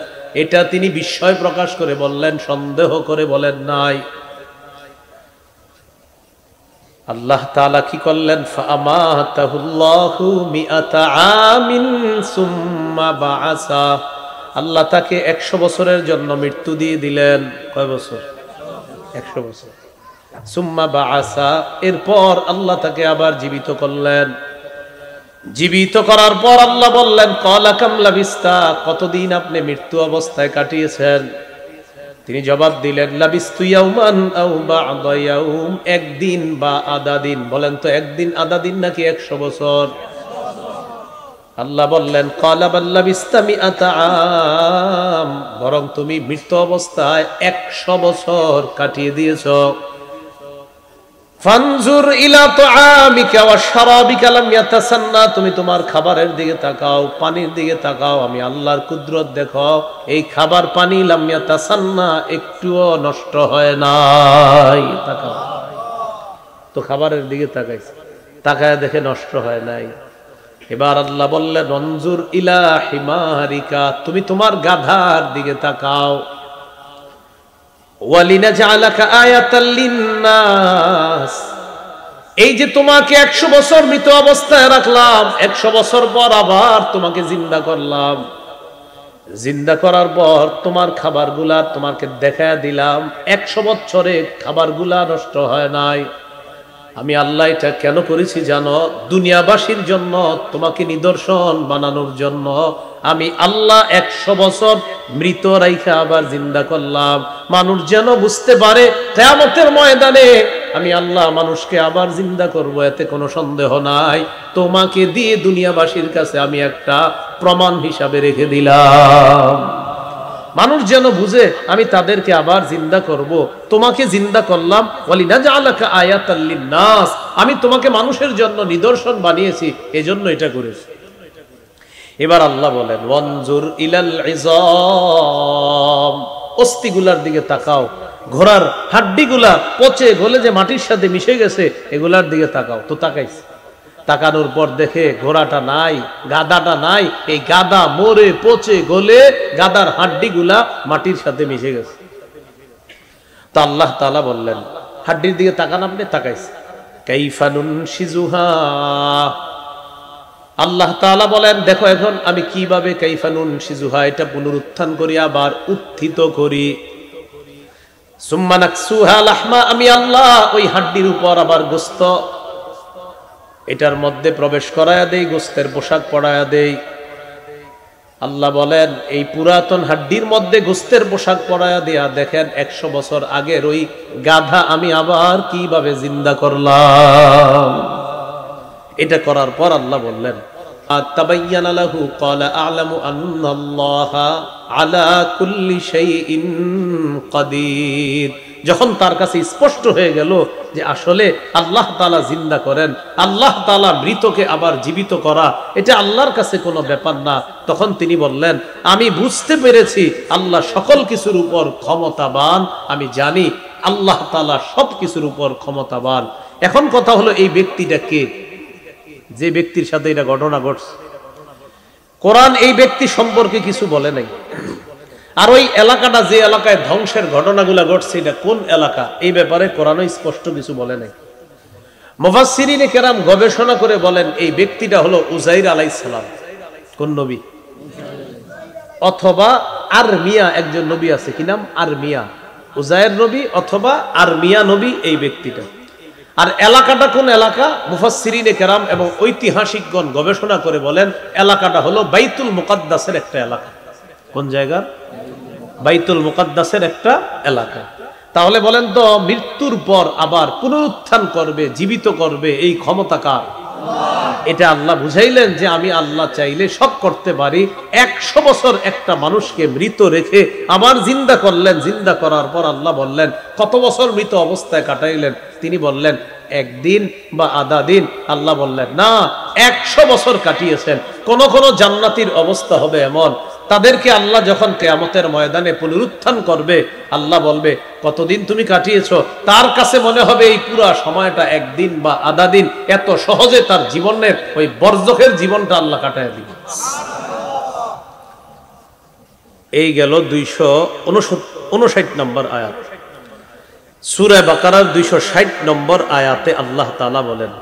এটা তিনি বিস্ময় প্রকাশ করে বললেন, সন্দেহ করে বলেন নাই। আল্লাহ তাআলা কি করলেন, ফাআমাতাহুল্লাহু মিআতা আমিন সুম্মা বাআসা। আল্লাহ তাকে 100 বছরের জন্য মৃত্যু দিয়ে দিলেন। কয় বছর? 100 বছর। সুম্মা বাআসা, এরপর আল্লাহ তাকে আবার জীবিত করলেন। জীবিত করার পর আল্লাহ বললেন, ক্বালা কাম লাবিস্তা, কতদিন আপনি মৃত্যু অবস্থায় কাটিয়েছেন? তিনি জবাব দিলেন, লাবিস্তু ইয়াওমান আও বা'দা ইয়াওম, একদিন বা আধা দিন। বলেন তো, একদিন আধা দিন নাকি 100 বছর? আল্লাহ বললেন, ক্বালা বাল লাবিস্তা মিআতা আম, বরং তুমি মৃত্যু অবস্থায় 100 বছর কাটিয়ে দিয়েছো। ফানজুর ইলা তুআমিকা ওয়া শারাবিকা লাম ইয়াতাসান্না, তুমি তোমার খাবারের দিকে তাকাও, পানির দিকে তাকাও, আমি আল্লাহর কুদরত দেখো, এই খাবার পানি লাম ইয়াতাসান্না, একটুও নষ্ট হয় নাই। তাকাও তো, খাবারের দিকে তাকাইছে, তাকায় দেখে নষ্ট হয় নাই। এবার আল্লাহ বললেন, অনজুর ইলা হিমারিকা, তুমি তোমার গাধার দিকে তাকাও। ওয়ালিনাজআলাকা আয়াতাল লিন্নাস, এই যে তোমাকে 100 বছর মৃত অবস্থায় রাখলাম, 100 বছর পর আবার তোমাকে জিন্দা করলাম। জিন্দা করার পর তোমার খাবারগুলা তোমাকে দেখায়া দিলাম, 100 বছরে খাবারগুলা নষ্ট হয় নাই। আমি আল্লাহ এটা কেন করেছি জানো? দুনিয়াবাসীর জন্য, তোমাকে নিদর্শন বানানোর জন্য আমি আল্লাহ 100 বছর মৃত রাইখা আবার জিন্দা করলাম, মানুষ যেন বুঝতে পারে কিয়ামতের ময়দানে আমি আল্লাহ মানুষকে আবার জিন্দা করব, এতে কোনো সন্দেহ নাই। তোমাকে দিয়ে দুনিয়াবাসীর কাছে আমি একটা প্রমাণ হিসাবে রেখে দিলাম। মানুষ যেন বুঝে আমি তাদেরকে আবার জিন্দা করব। তোমাকে জিন্দা করলাম ওয়ালিনাজআলাকা আয়াতাল লিন্নাস, আমি তোমাকে মানুষের জন্য নিদর্শন বানিয়েছি, এজন্য এটা করেছি। এবার আল্লাহ বলেন ওয়ানজুর ইলাল ইযাম, অস্থিগুলার দিকে তাকাও, ঘোড়ার হাড্ডিগুলা পচে গলে যে মাটির সাথে মিশে গেছে এগুলার দিকে তাকাও। তো তাকাইছে, তাকানোর পর দেখে ঘোড়াটা নাই, গাদাটা নাই, এই গাদা মরে পচে গলে গাদার হাড্ডিগুলা মাটির সাথে মিশে গেছে। তো আল্লাহ তাআলা বললেন হাড্ডির দিকে তাকান, আপনি তাকাইছে, কাইফা নুনশিজুহা, আল্লাহ তাআলা বলেন দেখো এখন আমি কিভাবে কাইফা নুনশিজুহা এটা পুনরুত্থান করি, আবার উত্থিত করি। সুম্মা নাকসুহা লাহমা, আমি আল্লাহ ওই হাড্ডির উপর আবার গোশত এটার মধ্যে প্রবেশ করায়া দেই, গোশতের পোশাক পরায়া দেই। আল্লাহ বলেন এই পুরাতন হাড্ডির মধ্যে গোশতের পোশাক পরায়া দেয়া দেখেন 100 বছর আগের ওই গাধা আমি আবার কিভাবে জিন্দা করলাম। এটা করার পর আল্লাহ বললেন তাবায়্যানা লাহু ক্বালা আ'লামু আন্নাল্লাহা আলা কুল্লি শাইইন কাদির, যখন তার কাছে স্পষ্ট হয়ে গেল যে আসলে আল্লাহ তাআলা জিন্দা করেন, আল্লাহ তাআলা মৃতকে আবার জীবিত করা এটা আল্লাহর কাছে কোনো ব্যাপার না, তখন তিনি বললেন আমি বুঝতে পেরেছি আল্লাহ সকল কিছুর উপর ক্ষমতাবান, আমি জানি আল্লাহ তাআলা সব কিছুর উপর ক্ষমতাবান। এখন কথা হলো এই ব্যক্তিটা কে, যে ব্যক্তির সাথে এটা ঘটনা ঘটছে? কোরআন এই ব্যক্তি সম্পর্কে কিছু বলে নাই। আর ওই এলাকাটা যে এলাকায় ধ্বংসের ঘটনাগুলো ঘটছে এটা কোন এলাকা এই ব্যাপারে কোরআনও স্পষ্ট কিছু বলে নাই। মুফাসসিরিনে কেরাম গবেষণা করে বলেন এই ব্যক্তিটা হলো উযাইর আলাইহিস সালাম। কোন নবী? অথবা আরমিয়া, একজন নবী আছে, কি নাম? আরমিয়া। উযাইর নবী অথবা আরমিয়া নবী এই ব্যক্তিটা। আর এলাকাটা কোন এলাকা? মুফাসসিরিনে কেরাম এবং ঐতিহাসিকগণ গবেষণা করে বলেন এলাকাটা হলো বাইতুল মুকাদ্দাসের একটা এলাকা। কোন জায়গা? বাইতুল মুকাদ্দাসের একটা এলাকা। তাহলে বলেন তো মৃত্যুর পর আবার পুনরুত্থান করবে, জীবিত করবে, এই ক্ষমতা কার? এটা আল্লাহ বুঝাইলেন যে আমি আল্লাহ চাইলে সব করতে পারি। 100 বছর একটা মানুষকে মৃত রেখে আবার জিন্দা করলেন। জিন্দা করার পর আল্লাহ বললেন কত বছর মৃত অবস্থায় কাটাইলেন? তিনি বললেন একদিন বা আধা দিন। আল্লাহ বললেন না, 100 বছর কাটিয়েছেন। কোন কোন জান্নাতীর অবস্থা হবে এমন, তাদেরকে আল্লাহ যখন কিয়ামতের ময়দানে পুনরুত্থান করবে আল্লাহ বলবে কতদিন তুমি কাটিয়েছো? তার কাছে মনে হবে এই পুরো সময়টা একদিন বা আধা দিন। এত সহজে তার জীবনের ওই বরজখের জীবনটা আল্লাহ কাটায় দিবে। এই গেল 259 নম্বর আয়াত। সূরা বাকারার 260 নম্বর আয়াতে আল্লাহ তাআলা বলেন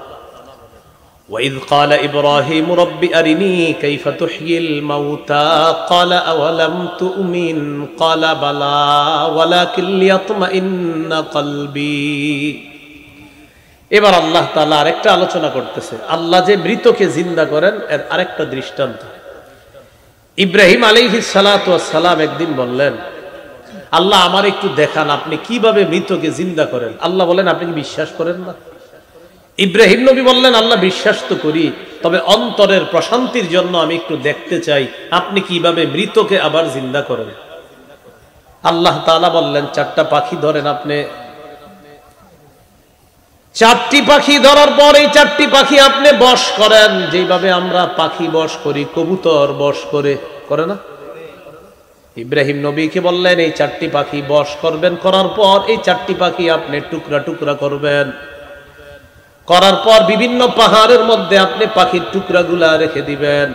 وَإِذْ قَالَ إِبْرَاهِيمُ رَبِّ أَرِنِي كَيْفَ تُحْيِي الْمَوْتَى قَالَ أَوَلَمْ تُؤْمِنْ قَالَ بَلَى وَلَكِنْ لِيَطْمَئِنَّ قَلْبِي। এবার আল্লাহ তাআলা আরেকটা আলোচনা করতেছে, আল্লাহ যে মৃতকে জিন্দা করেন এর আরেকটা দৃষ্টান্ত। ইব্রাহিম আলাইহিস সালাতু ওয়াস সালাম একদিন বললেন আল্লাহ আমার একটু দেখান আপনি কিভাবে মৃতকে জিন্দা করেন। আল্লাহ বলেন আপনি কি বিশ্বাস করেন না? ইব্রাহিম নবী বললেন আল্লাহ বিশ্বাস তো করি, তবে অন্তরের প্রশান্তির জন্য আমি একটু দেখতে চাই আপনি কিভাবে মৃতকে আবার জিন্দা করেন। আল্লাহ তাআলা বললেন 4টা পাখি ধরেন আপনি। 4টি পাখি ধরার পর এই 4টি পাখি আপনি বশ করেন, যেভাবে আমরা পাখি বশ করি, কবুতর বশ করে না? ইব্রাহিম নবীকে বললেন এই 4টি পাখি বশ করবেন, করার পর এই 4টি পাখি আপনি টুকরা টুকরা করবেন, করার পর বিভিন্ন পাহাড়ের মধ্যে আপনি পাখির টুকরাগুলা রেখে দিবেন।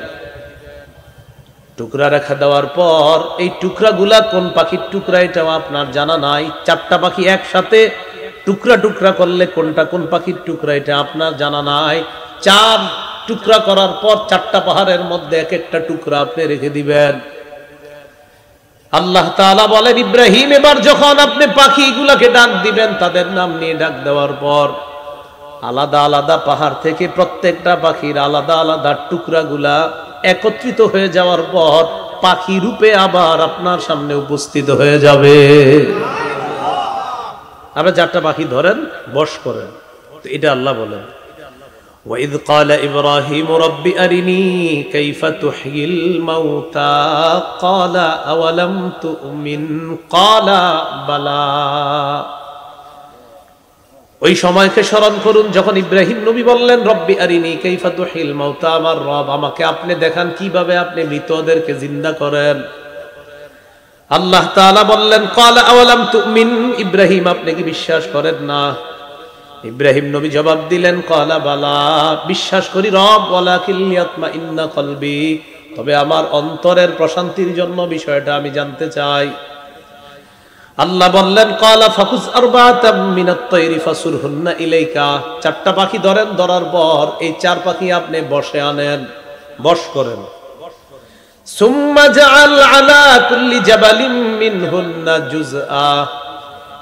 টুকরা রেখে দেওয়ার পর এই টুকরাগুলা কোন পাখির টুকরা এটাও আপনার জানা নাই। 4টা পাখি একসাথে টুকরা টুকরা করলে কোনটা কোন পাখির টুকরা এটা আপনার জানা নাই। 4 টুকরা করার পর 4টা পাহাড়ের মধ্যে এক একটা টুকরা আপনি রেখে দিবেন। আল্লাহ তাআলা বলেন ইব্রাহিম এবার যখন আপনি পাখিগুলাকে ডাক দিবেন, তাদের নাম নিয়ে ডাক দেওয়ার পর আলাদা আলাদা পাহাড় থেকে প্রত্যেকটা পাখির আলাদা আলাদা টুকরাগুলা একত্রিত হয়ে যাওয়ার পর পাখি রূপে আবার আপনার সামনে উপস্থিত হয়ে যাবে। আপনি 4টা পাখি ধরেন, বশ করেন। তো এটা আল্লাহ বলেন وإذ قال إبراهيم رب أرني كيف تحيي الموتى قال أولم تؤمن قال بلى ওই সময়কে স্মরণ করুন যখন ইব্রাহিম নবী বললেন রব্বি আরিনি কাইফা তুহিল মাউতা, আমার রব আমাকে আপনি দেখান কিভাবে আপনি মৃতদেরকে জিন্দা করেন। আল্লাহ তাআলা বললেন ক্বালা আওয়ালাম তুমিন, ইব্রাহিম আপনি কি বিশ্বাস করেন না? ইব্রাহিম নবী জবাব দিলেন ক্বালা বালা, বিশ্বাস করি রব, ওয়ালাকিন লিয়াতমাইন্না কলবি, তবে আমার অন্তরের প্রশান্তির জন্য বিষয়টা আমি জানতে চাই। আল্লাহ বললেন ক্বালা ফাকুজ আরবাতাম মিনাত তায়রি ফাসুরহুন্না ইলাইকা, চারটা পাখি ধরেন, ধরার পর এই চার পাখি আপনি বশে আনেন, বশ করেন। সুম্মা জাআল আলা কুল্লি জাবালিন মিনহুন্না জুজআ,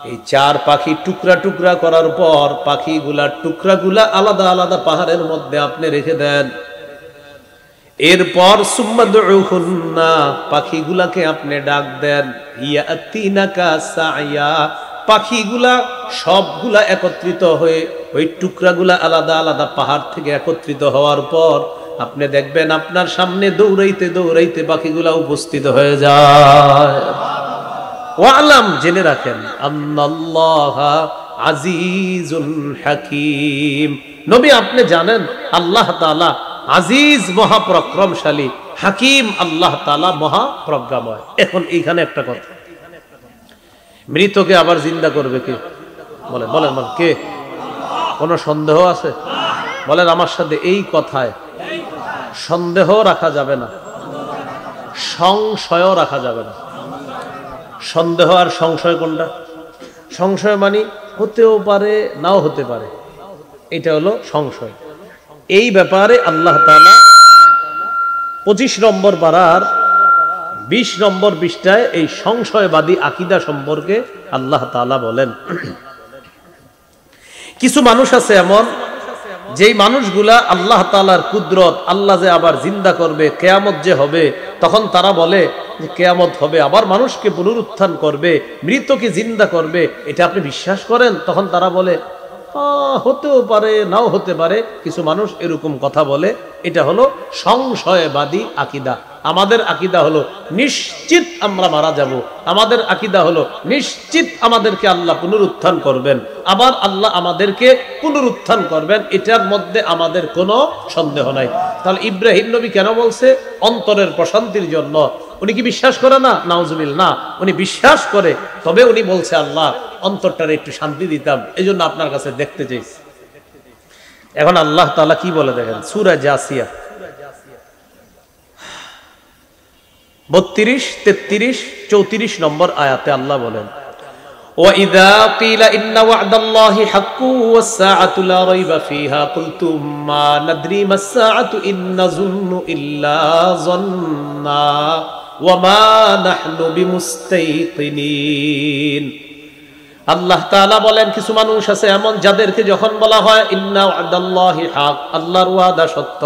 এই চার পাখি টুকরা টুকরা করার পর পাখিগুলা টুকরাগুলা আলাদা আলাদা পাহাড়ের মধ্যে আপনি রেখে দেন। এরপর সুম্মা দুউহুন্না, পাখিগুলাকে আপনি ডাক দেন, ইয়াতিনাকা সাইয়া, পাখিগুলা সবগুলা একত্রিত হয়ে ওই টুকরাগুলা আলাদা আলাদা পাহাড় থেকে একত্রিত হওয়ার পর আপনি দেখবেন আপনার সামনে দৌড়াইতে দৌড়াইতে পাখিগুলা উপস্থিত হয়ে যায়। ওয়ালাম, জেনে রাখেন, আন্নাল্লাহা আজিজুল হাকীম, নবী আপনি জানেন আল্লাহ তাআলা আজিজ মহাপরাক্রমশালী, হাকিম আল্লাহ তাআলা মহাপ্রজ্ঞাময়। এখন এইখানে একটা কথা, মৃতকে আবার জিন্দা করবে কে? বলেন বলেন বলেন, কে? কোনো সন্দেহ আছে? বলেন আমার সাথে, এই কথায় সন্দেহ রাখা যাবে না, সংশয়ও রাখা যাবে না। সন্দেহ আর সংশয় কোনটা? সংশয় মানে হতেও পারে নাও হতে পারে, এটা হলো সংশয়। এই ব্যাপারে আল্লাহ তাআলা 25 নম্বর পারার 20 নম্বর পৃষ্ঠায় এই সংশয়বাদী আকীদা সম্পর্কে আল্লাহ তাআলা বলেন, কিছু মানুষ আছে এমন, যেই মানুষগুলা আল্লাহ তাআলার কুদরত, আল্লাহ যে আবার জিন্দা করবে, কিয়ামত যে হবে, তখন তারা বলে যে কিয়ামত হবে, আবার মানুষকে পুনরুত্থান করবে, মৃতকে জিন্দা করবে, এটা আপনি বিশ্বাস করেন? তখন তারা বলে হতেও পারে নাও হতে পারে। কিছু মানুষ এরকম কথা বলে, এটা হলো সংশয়বাদী আকীদা। আমাদের আকীদা হলো নিশ্চিত আমরা মারা যাব, আমাদের আকীদা হলো নিশ্চিত আমাদেরকে আল্লাহ পুনরুত্থান করবেন, আবার আল্লাহ আমাদেরকে পুনরুত্থান করবেন, এটার মধ্যে আমাদের কোনো সন্দেহ নাই। তাহলে ইব্রাহিম নবী কেন বলছে? অন্তরের প্রশান্তির জন্য। উনি কি বিশ্বাস করে না? নাউজুবিল্লাহ, না, উনি বিশ্বাস করে, তবে উনি বলছে আল্লাহ অন্তরটারে একটু শান্তি দিতাম, এই জন্য আপনার কাছে দেখতে চাইছি। এখন আল্লাহ তাআলা কি বলে দেখেন, সূরা জাসিয়া 32, 33, 34 নম্বর আয়াতে আল্লাহ বলেন, وَإِذَا قِيلَ إِنَّ وَعْدَ اللَّهِ حَقٌّ وَالسَّاعَةُ لَا رَيْبَ فِيهَا قُلْتُم مَّا نَدْرِي مَا السَّاعَةُ إِن نَّظُنُّ إِلَّا ظَنًّا وَمَا نَحْنُ بِمُسْتَيْقِنِينَ। আল্লাহ তাআলা বলেন, কিছু মানুষ আছে এমন, যাদেরকে যখন বলা হয় ইন্না ওয়াদাল্লাহি হক, আল্লাহর ওয়াদা সত্য,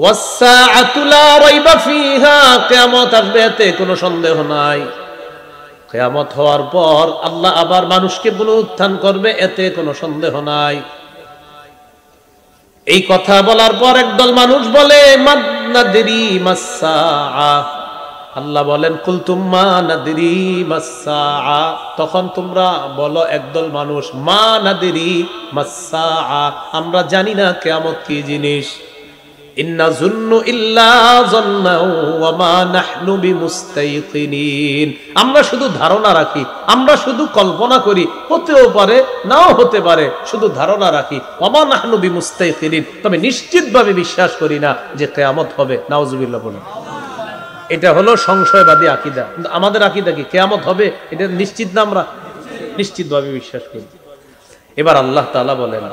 ওয়াসসাআতু লা রাইবা ফিহা, কিয়ামত আসবে এতে কোনো সন্দেহ নাই, কিয়ামত হওয়ার পর আল্লাহ আবার মানুষকে পুনরুত্থান করবে, এতে কোনো সন্দেহ নাই। এই কথা বলার পর একদল মানুষ বলে মাদনাদরি মাসসাআ, আল্লাহ বলেন কুলতুম মা নাদরি মাসসাআ, তখন তোমরা বলো একদল মানুষ মা নাদরি মাসসাআ, আমরা জানি না কিয়ামত কি জিনিস। ইন্না যুন্নু ইল্লা যন্না ওয়া মা নাহনু বিমুস্তাইকিনিন, আমরা শুধু ধারণা রাখি, আমরা শুধু কল্পনা করি, হতেও পারে নাও হতে পারে, শুধু ধারণা রাখি। ওয়া মা নাহনু বিমুস্তাইকিনিন, তবে নিশ্চিতভাবে বিশ্বাস করি না যে কিয়ামত হবে। নাউজুবিল্লাহ বলুন। এটা হলো সংশয়বাদী আকীদা। আমাদের আকীদা কি? কিয়ামত হবে, এটা নিশ্চিত না, আমরা নিশ্চিতভাবে বিশ্বাস করি। এবার আল্লাহ তাআলা বলেন,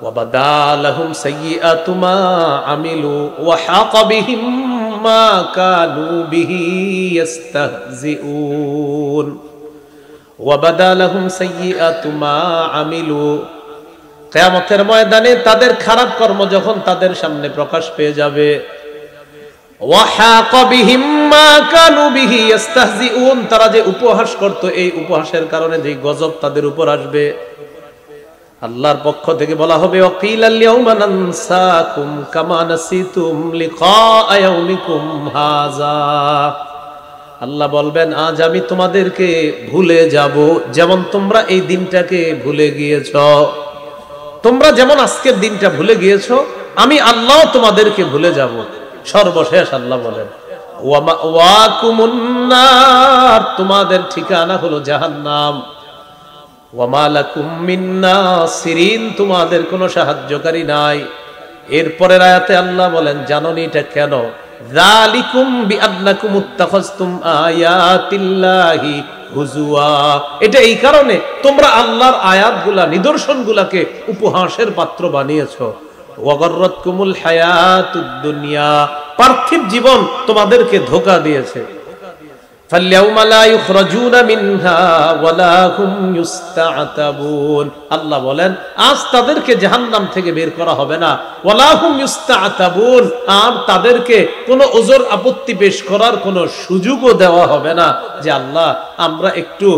وَبَدَا لَهُمْ سَيِّئَاتُ مَا عَمِلُوا وَحَاقَ بِهِم مَّا كَانُوا بِهِ يَسْتَهْزِئُونَ। وَبَدَا لَهُمْ سَيِّئَاتُ مَا عَمِلُوا, কিয়ামতের ময়দানে তাদের খারাপ কর্ম যখন তাদের সামনে প্রকাশ পেয়ে যাবে, وَحَاقَ بِهِم مَّا كَانُوا بِهِ يَسْتَهْزِئُونَ, তারা যে উপহাস করত, এই উপহাসের কারণে যে গজব তাদের উপর আসবে। আল্লাহর পক্ষ থেকে বলা হবে ওয়াকিলাল ইয়াউমা নানসাকুম কামা নাসিতুম লিকা ইয়াউমিকুম হাযা। আল্লাহ বলবেন আজ আমি তোমাদেরকে ভুলে যাব যেমন তোমরা এই দিনটাকে ভুলে গিয়েছো। তোমরা যেমন আজকের দিনটা ভুলে গিয়েছো আমি আল্লাহ তোমাদেরকে ভুলে যাব। সর্বশেষ আল্লাহ বলেন ওয়া মাওয়াকুমুন নার, তোমাদের ঠিকানা হলো জাহান্নাম। ওয়া মা লাকুম মিন নাসিরিন, তোমাদের কোনো সাহায্যকারী নাই। এরপরের আয়াতে আল্লাহ বলেন জানোনি এটা কেন? যালিকুম বিআন্নাকুম ইত্তাখাযতুম আয়াতিল্লাহি হুজুয়া, এটা এই কারণে তোমরা আল্লাহর আয়াতগুলা নিদর্শনগুলাকে উপহাসের পাত্র বানিয়েছো। ওয়া গাররাতকুমুল হায়াতুদ দুনিয়া, পার্থিব জীবন তোমাদেরকে ধোঁকা দিয়েছে। ফাল্যাউমা লা ইখরাজুনা মিনহা ওয়ালা হুম ইউস্তাআতাবুন, আল্লাহ বলেন আজ তাদেরকে জাহান্নাম থেকে বের করা হবে না। ওয়ালা হুম ইউস্তাআতাবুন, আর তাদেরকে কোনো ওজর আপত্তি পেশ করার কোনো সুযোগও দেওয়া হবে না যে আল্লাহ আমরা একটু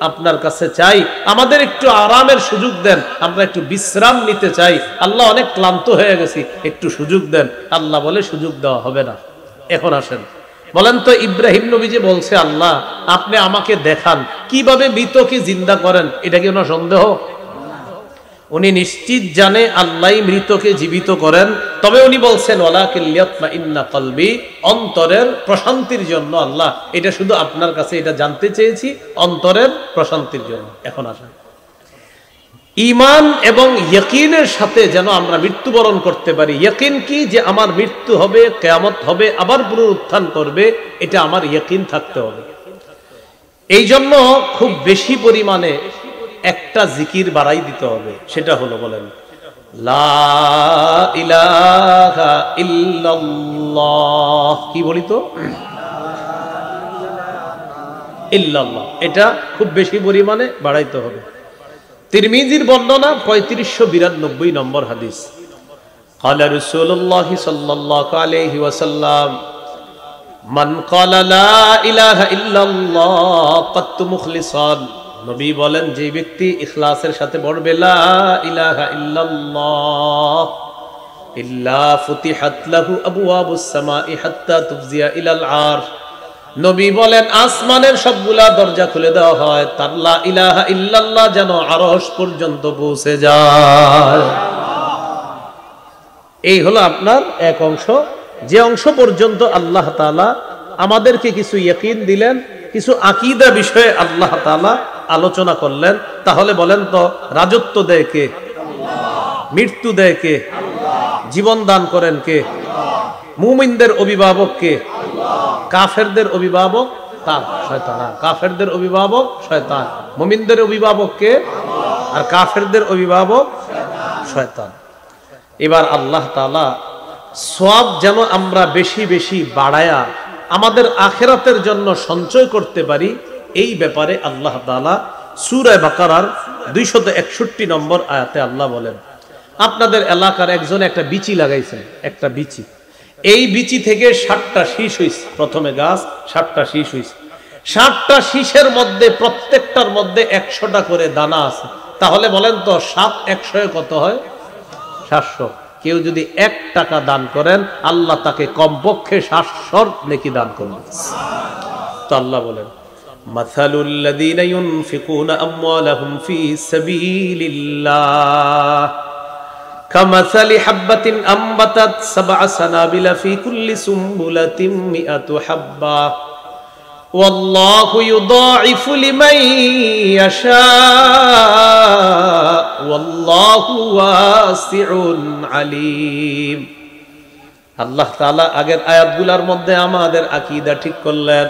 আপনার কাছে চাই, আমাদের একটু আরামের সুযোগ দেন, আমরা একটু বিশ্রাম নিতে চাই, আল্লাহ অনেক ক্লান্ত হয়ে গেছি, একটু সুযোগ দেন। আল্লাহ বলে সুযোগ দেওয়া হবে না। এখন আসেন বলেন তো ইব্রাহিম নবী যে বলছে আল্লাহ আপনি আমাকে দেখান কিভাবে মৃতকে জিন্দা করেন, এটা কি ওনার সন্দেহ? উনি নিশ্চিত জানে আল্লাহ মৃতকে জীবিত করেন, তবে উনি বলছেন ওয়ালাকিন লিয়াতমাইন্না কলবি, অন্তরের প্রশান্তির জন্য আল্লাহ এটা শুধু আপনার কাছে এটা জানতে চেয়েছি, অন্তরের প্রশান্তির জন্য। এখন আসেন ঈমান এবং ইয়াকিনের সাথে যেন আমরা মৃত্যুবরণ করতে পারি। ইয়াকিন কি? যে আমার মৃত্যু হবে, কিয়ামত হবে, আবার পুনরুত্থান করবে, এটা আমার ইয়াকিন থাকতে হবে। এই জন্য খুব বেশি পরিমাণে একটা জিকির বাড়াই দিতে হবে, সেটা হলো বলেন লা ইলাহা ইল্লাল্লাহ। কি বলি তো? ইল্লাল্লাহ, এটা খুব বেশি পরিমাণে বাড়াইতে হবে। তিরমিজির বর্ণনা 3592 নম্বর হাদিস। ক্বালা রাসূলুল্লাহ সাল্লাল্লাহু আলাইহি ওয়াসাল্লাম মান ক্বালা লা ইলাহা ইল্লাল্লাহ কাত্তু মুখলিসান, নবী বলেন যে ব্যক্তি ইখলাসের সাথে পড়বে লা ইলাহা ইল্লাল্লাহ ইল্লা ফুতিহাত লাহু আবওয়াবুস সামাই হাত্তা তুফজিয়া ইলাল আরশ, নবী বলেন আসমানের সবগুলা দরজা খুলে দেওয়া হয় তার লা ইলাহা ইল্লাল্লাহ যেন আরশ পর্যন্ত পৌঁছে যায়। এই হলো আপনার এক অংশ, যে অংশ পর্যন্ত আল্লাহ তাআলা আমাদেরকে কিছু ইয়াকিন দিলেন, কিছু আকীদা বিষয়ে আল্লাহ তাআলা আলোচনা করলেন। তাহলে বলেন তো রাজত্ব দেয় কে? মৃত্যু দেয় কে? জীবন দান করেন কে? মুমিনদের অভিভাবক কে? কাফেরদের অভিভাবক শয়তান। কাফেরদের অভিভাবক শয়তান, মুমিনদের অভিভাবক কে? আর কাফেরদের অভিভাবক শয়তান। এবার আল্লাহ তাআলা সওয়াব যেন আমরা বেশি বেশি বাড়ায়া আমাদের আখিরাতের জন্য সঞ্চয় করতে পারি, এই ব্যাপারে আল্লাহ তাআলা সূরা বাকারার 261 নম্বর আয়াতে আল্লাহ বলেন আপনাদের এলাকার একজন একটা বিচি লাগাইছেন, একটা বিচি, এই বিচি থেকে 60টা শীষ হইছে, প্রথমে গাছ 60টা শীষ হইছে, 60টা শীষের মধ্যে প্রত্যেকটার মধ্যে 100টা করে দানা আছে। তাহলে বলেন তো 7 100 কত হয়? 700। কেউ যদি 1 টাকা দান করেন আল্লাহ তাকে কমপক্ষে 700 নেকি দান করবেন। তো আল্লাহ বলেন মাসালুল লাযীনা ইউনফিকুনা আমওয়ালাহুম ফী সাবিলিল্লাহ কামাসালি হাববাতিন আমবাতাত সাবআ সানাবিলা ফী কুল্লি সুমবুলাতিন মিআতু হাব্বা ওয়াল্লাহু ইউদাঈফু লিমান ইয়াশা ওয়াল্লাহু ওয়াসিউন আলীম। আল্লাহ তাআলা আগের আয়াতগুলোর মধ্যে আমাদের আকীদা ঠিক করলেন।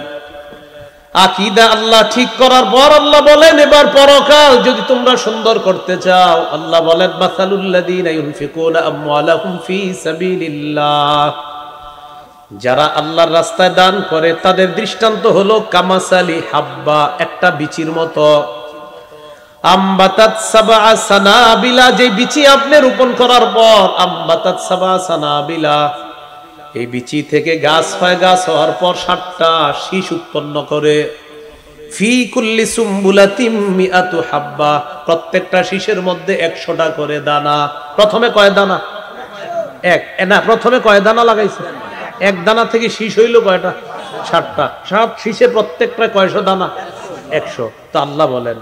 আকীদা আল্লাহ ঠিক করার পর আল্লাহ বলেন এবার পরকাল যদি তোমরা সুন্দর করতে চাও, আল্লাহ বলেন মাসালুল লাযীনা ইউনফিকুনা আমওয়ালাহুম ফী সাবিলিল্লাহ, যারা আল্লাহর রাস্তায় দান করে তাদের দৃষ্টান্ত হলো কামাসালি হাব্বা, একটা বিচির মতো, আম্বাতাত সাবআ সানাবিলা, যে বিচি আপনি রোপণ করার পর আম্বাতাত সাবআ সানাবিলা, এই বিচি থেকে গাছ হয়, গাছ হওয়ার পর 60টা শীষ উৎপন্ন করে, ফি কুল্লি সুম্বুলাতিম মিআতু হাব্বা, প্রত্যেকটা শীষের মধ্যে 100টা করে দানা। প্রথমে কয় দানা? এক না, প্রথমে কয় দানা লাগাইছে? এক দানা থেকে শীষ হইল কয়টা? 60টা। 60 শীষে প্রত্যেকটা কয়শো দানা? 100। তো আল্লাহ বলেন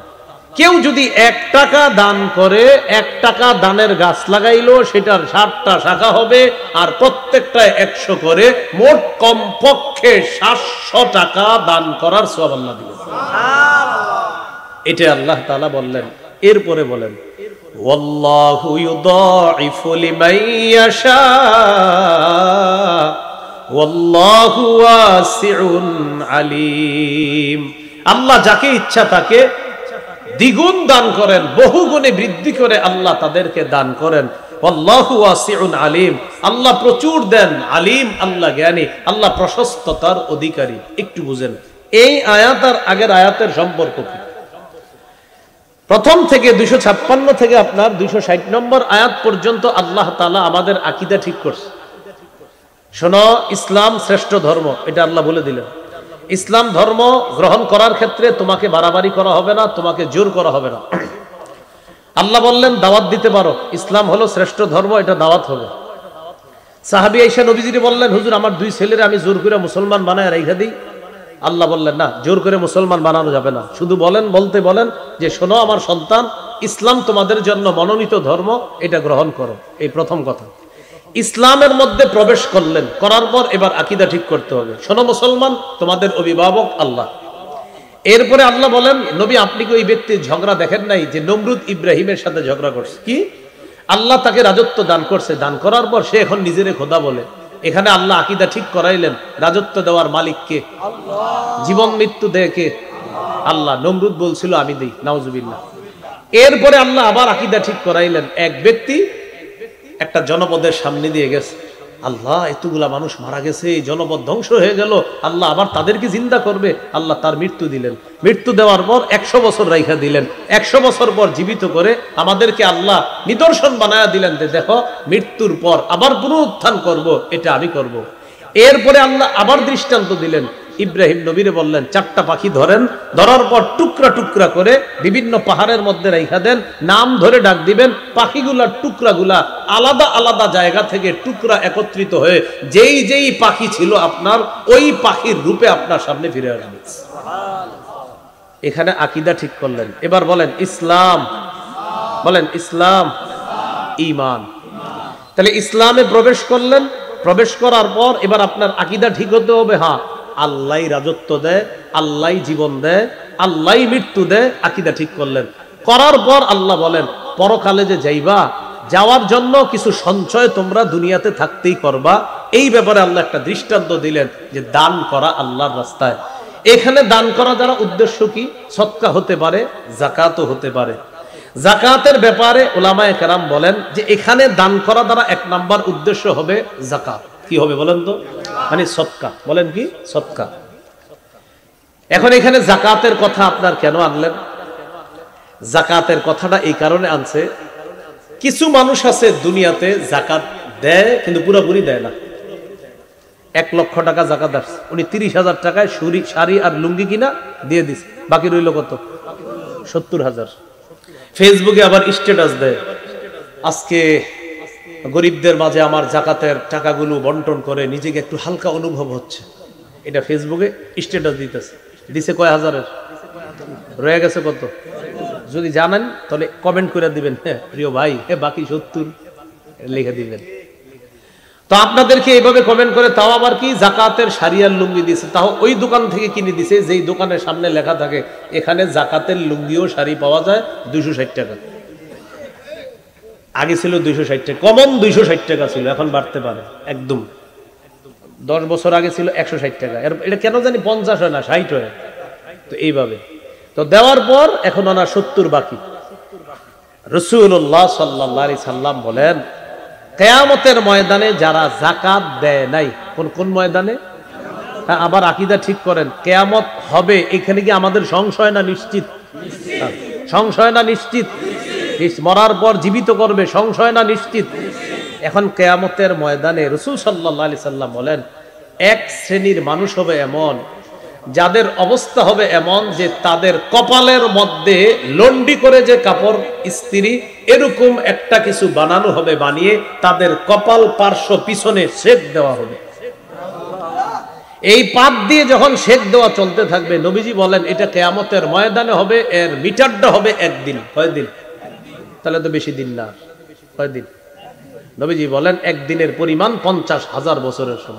কেউ যদি 1 টাকা দান করে, 1 টাকা দানের গাছ লাগাইলো, সেটার 60টা শাখা হবে, আর প্রত্যেকটা 100 করে, মোট কমপক্ষে 700 টাকা দান করার সওয়াব আল্লাহ দিবেন। এটা আল্লাহ তাআলা বললেন। এরপরে বলেন ওয়াল্লাহু ইউদাইফু লিমান ইয়াশা ওয়াল্লাহু ওয়াসিউন আলিম। আল্লাহ যাকে ইচ্ছা তাকে দ্বিগুণ দান করেন, বহুগুণে বৃদ্ধি করে আল্লাহ তাদেরকে দান করেন। আল্লাহু ওয়াসিউন আলিম, আল্লাহ প্রচুর দেন, আলিম আল্লাহ জ্ঞানী, আল্লাহ প্রশস্ততার অধিকারী। একটু বুঝেন এই আয়াত আর আগের আয়াতের সম্পর্ক কি। প্রথম থেকে 256 থেকে আপনার 260 নম্বর আয়াত পর্যন্ত আল্লাহ তাআলা আমাদের আকীদা ঠিক করছে। শোনো, ইসলাম শ্রেষ্ঠ ধর্ম, এটা আল্লাহ বলে দিলেন। ইসলাম ধর্ম গ্রহণ করার ক্ষেত্রে তোমাকে বাড়াবাড়ি করা হবে না, তোমাকে জোর করা হবে না। আল্লাহ বললেন দাওয়াত দিতে পারো, ইসলাম হলো শ্রেষ্ঠ ধর্ম, এটা দাওয়াত হবে। সাহাবী আয়েশা নবীজিকে বললেন হুজুর আমার 2 ছেলেরা আমি জোর করে মুসলমান বানায় রাইখা দিই। আল্লাহ বললেন না, জোর করে মুসলমান বানানো যাবে না, শুধু বলেন যে শোনো আমার সন্তান, ইসলাম তোমাদের জন্য মনোনীত ধর্ম, এটা গ্রহণ করো। এই প্রথম কথা। ইসলামের মধ্যে প্রবেশ করলেন, করার পর এবার আকীদা ঠিক করতে হবে। শোনো মুসলমান, তোমাদের অভিভাবক আল্লাহ। এরপরে আল্লাহ বলেন নবী আপনি কি ওই ব্যক্তির ঝগড়া দেখেন নাই যে নমরুদ ইব্রাহিমের সাথে ঝগড়া করছে? কি আল্লাহ তাকে রাজত্ব দান করছে, দান করার পর সে এখন নিজেরে খোদা বলে। এখানে আল্লাহ আকীদা ঠিক করাইলেন, রাজত্ব দেওয়ার মালিক কে? আল্লাহ। জীবন মৃত্যু দেয় কে? আল্লাহ। নমরুদ বলছিল আমি দেই, নাউজুবিল্লাহ। এরপরে আল্লাহ আবার আকীদা ঠিক করাইলেন, এক ব্যক্তি একটা জনপদের সামনে দিয়ে গেছে, আল্লাহ এতগুলা মানুষ মারা গেছে, এই জনপদ ধ্বংস হয়ে গেল, আল্লাহ আবার তাদেরকে জিন্দা করবে। আল্লাহ তার মৃত্যু দিলেন, মৃত্যু দেওয়ার পর 100 বছর রাইখা দিলেন, 100 বছর পর জীবিত করে আমাদেরকে আল্লাহ নিদর্শন বানায়া দিলেন যে দেখো মৃত্যুর পর আবার পুনরুত্থান করব, এটা আমি করব। এরপরে আল্লাহ আবার দৃষ্টান্ত দিলেন, ইব্রাহিম নবীরে বললেন 4টা পাখি ধরেন, ধরার পর টুকরা টুকরা করে বিভিন্ন পাহাড়ের মধ্যে রাইখা দেন, নাম ধরে ডাক দিবেন, পাখিগুলার টুকরাগুলা আলাদা আলাদা জায়গা থেকে টুকরা একত্রিত হয়ে যেই যেই পাখি ছিল আপনার ওই পাখির রূপে আপনার সামনে ফিরে আসবে। এখানে আকীদা ঠিক করলেন। এবার বলেন ইসলাম, বলেন ইসলাম, ঈমান। তাহলে ইসলামে প্রবেশ করলেন, প্রবেশ করার পর এবার আপনার আকীদা ঠিক হতে হবে, হ্যাঁ আল্লাহই রাজত্ব দেয়, আল্লাহই জীবন দেয়, আল্লাহই মৃত্যু দেয়। আকীদা ঠিক করলেন, করার পর আল্লাহ বলেন পরকালে যে যাইবা, যাওয়ার জন্য কিছু সঞ্চয় তোমরা দুনিয়াতে থাকতেই করবা। এই ব্যাপারে আল্লাহ একটা দৃষ্টান্ত দিলেন যে দান করা আল্লাহর রাস্তায়। এখানে দান করা দ্বারা উদ্দেশ্য কি? সদকা হতে পারে, যাকাতও হতে পারে। যাকাতের ব্যাপারে উলামায়ে কেরাম বলেন যে এখানে দান করা দ্বারা 1 নাম্বার উদ্দেশ্য হবে যাকাত। কি হবে বলেন তো? মানে সদকা। বলেন কি? সদকা। এখন এখানে যাকাতের কথা আপনার কেন আনলেন? যাকাতের কথাটা এই কারণে আনছে, কিছু মানুষ আছে দুনিয়াতে যাকাত দেয় কিন্তু পুরোপুরি দেয় না। 1 লক্ষ টাকা যাকাত আসছে, উনি 30,000 টাকায় শাড়ি আর লুঙ্গি কিনা দিয়ে দিছে, বাকি রইল কত? 70,000। ফেসবুকে আবার স্ট্যাটাস দেয় আজকে গরিবদের মাঝে আমার যাকাতের টাকাগুলো বন্টন করে নিজেকে একটু হালকা অনুভব হচ্ছে। এটা ফেসবুকে স্ট্যাটাস দিতেছে, দিছে কয় হাজারের, রয়ে গেছে কত? যদি জানেন তাহলে কমেন্ট করে দিবেন, হ্যাঁ প্রিয় ভাই, বাকি 70 লিখে দিবেন। তো আপনাদেরকে এইভাবে কমেন্ট করে, তাও আবার কি যাকাতের শাড়িয়ার লুঙ্গি দিছে, তাও ওই দোকান থেকে কিনে দিছে যেই দোকানের সামনে লেখা থাকে এখানে যাকাতের লুঙ্গিও শাড়ি পাওয়া যায় 260 টাকা। আগে ছিল 260 টাকা, কমন 260 টাকা ছিল, এখন বাড়তে পারে। একদম 10 বছর আগে ছিল 160 টাকা। এটা কেন জানি 50 হয় না, 60 হয়। তো এইভাবে তো দেওয়ার পর এখন ওনার 70 বাকি। রাসূলুল্লাহ সাল্লাল্লাহু আলাইহি সাল্লাম বলেন কিয়ামতের ময়দানে যারা যাকাত দেয় নাই, কোন ময়দানে? হ্যাঁ, আবার আকীদা ঠিক করেন, কিয়ামত হবে এখানে কি আমাদের সংশয় না নিশ্চিত? সংশয় না নিশ্চিত? মরার পর জীবিত করবে, সংশয় না নিশ্চিত? এখন কিয়ামতের ময়দানে রাসূল সাল্লাল্লাহু আলাইহি সাল্লাম বলেন এক শ্রেণীর মানুষ হবে এমন যাদের অবস্থা হবে এমন যে তাদের কপালের মধ্যে লন্ডি করে যে কাপড় ইস্ত্রি এরকম একটা কিছু বানানো হবে, বানিয়ে তাদের কপাল পার্শ্ব পিছনে শেক দেওয়া হবে। এই পাত দিয়ে যখন শেক দেওয়া চলতে থাকবে, নবীজি বলেন এটা কিয়ামতের ময়দানে হবে, এর মিটারটা হবে একদিন। কয়দিন? তাহলে তো বেশি দিন না। কয়দিন? নবীজি বলেন একদিনের পরিমাণ 50,000 বছরের সমান।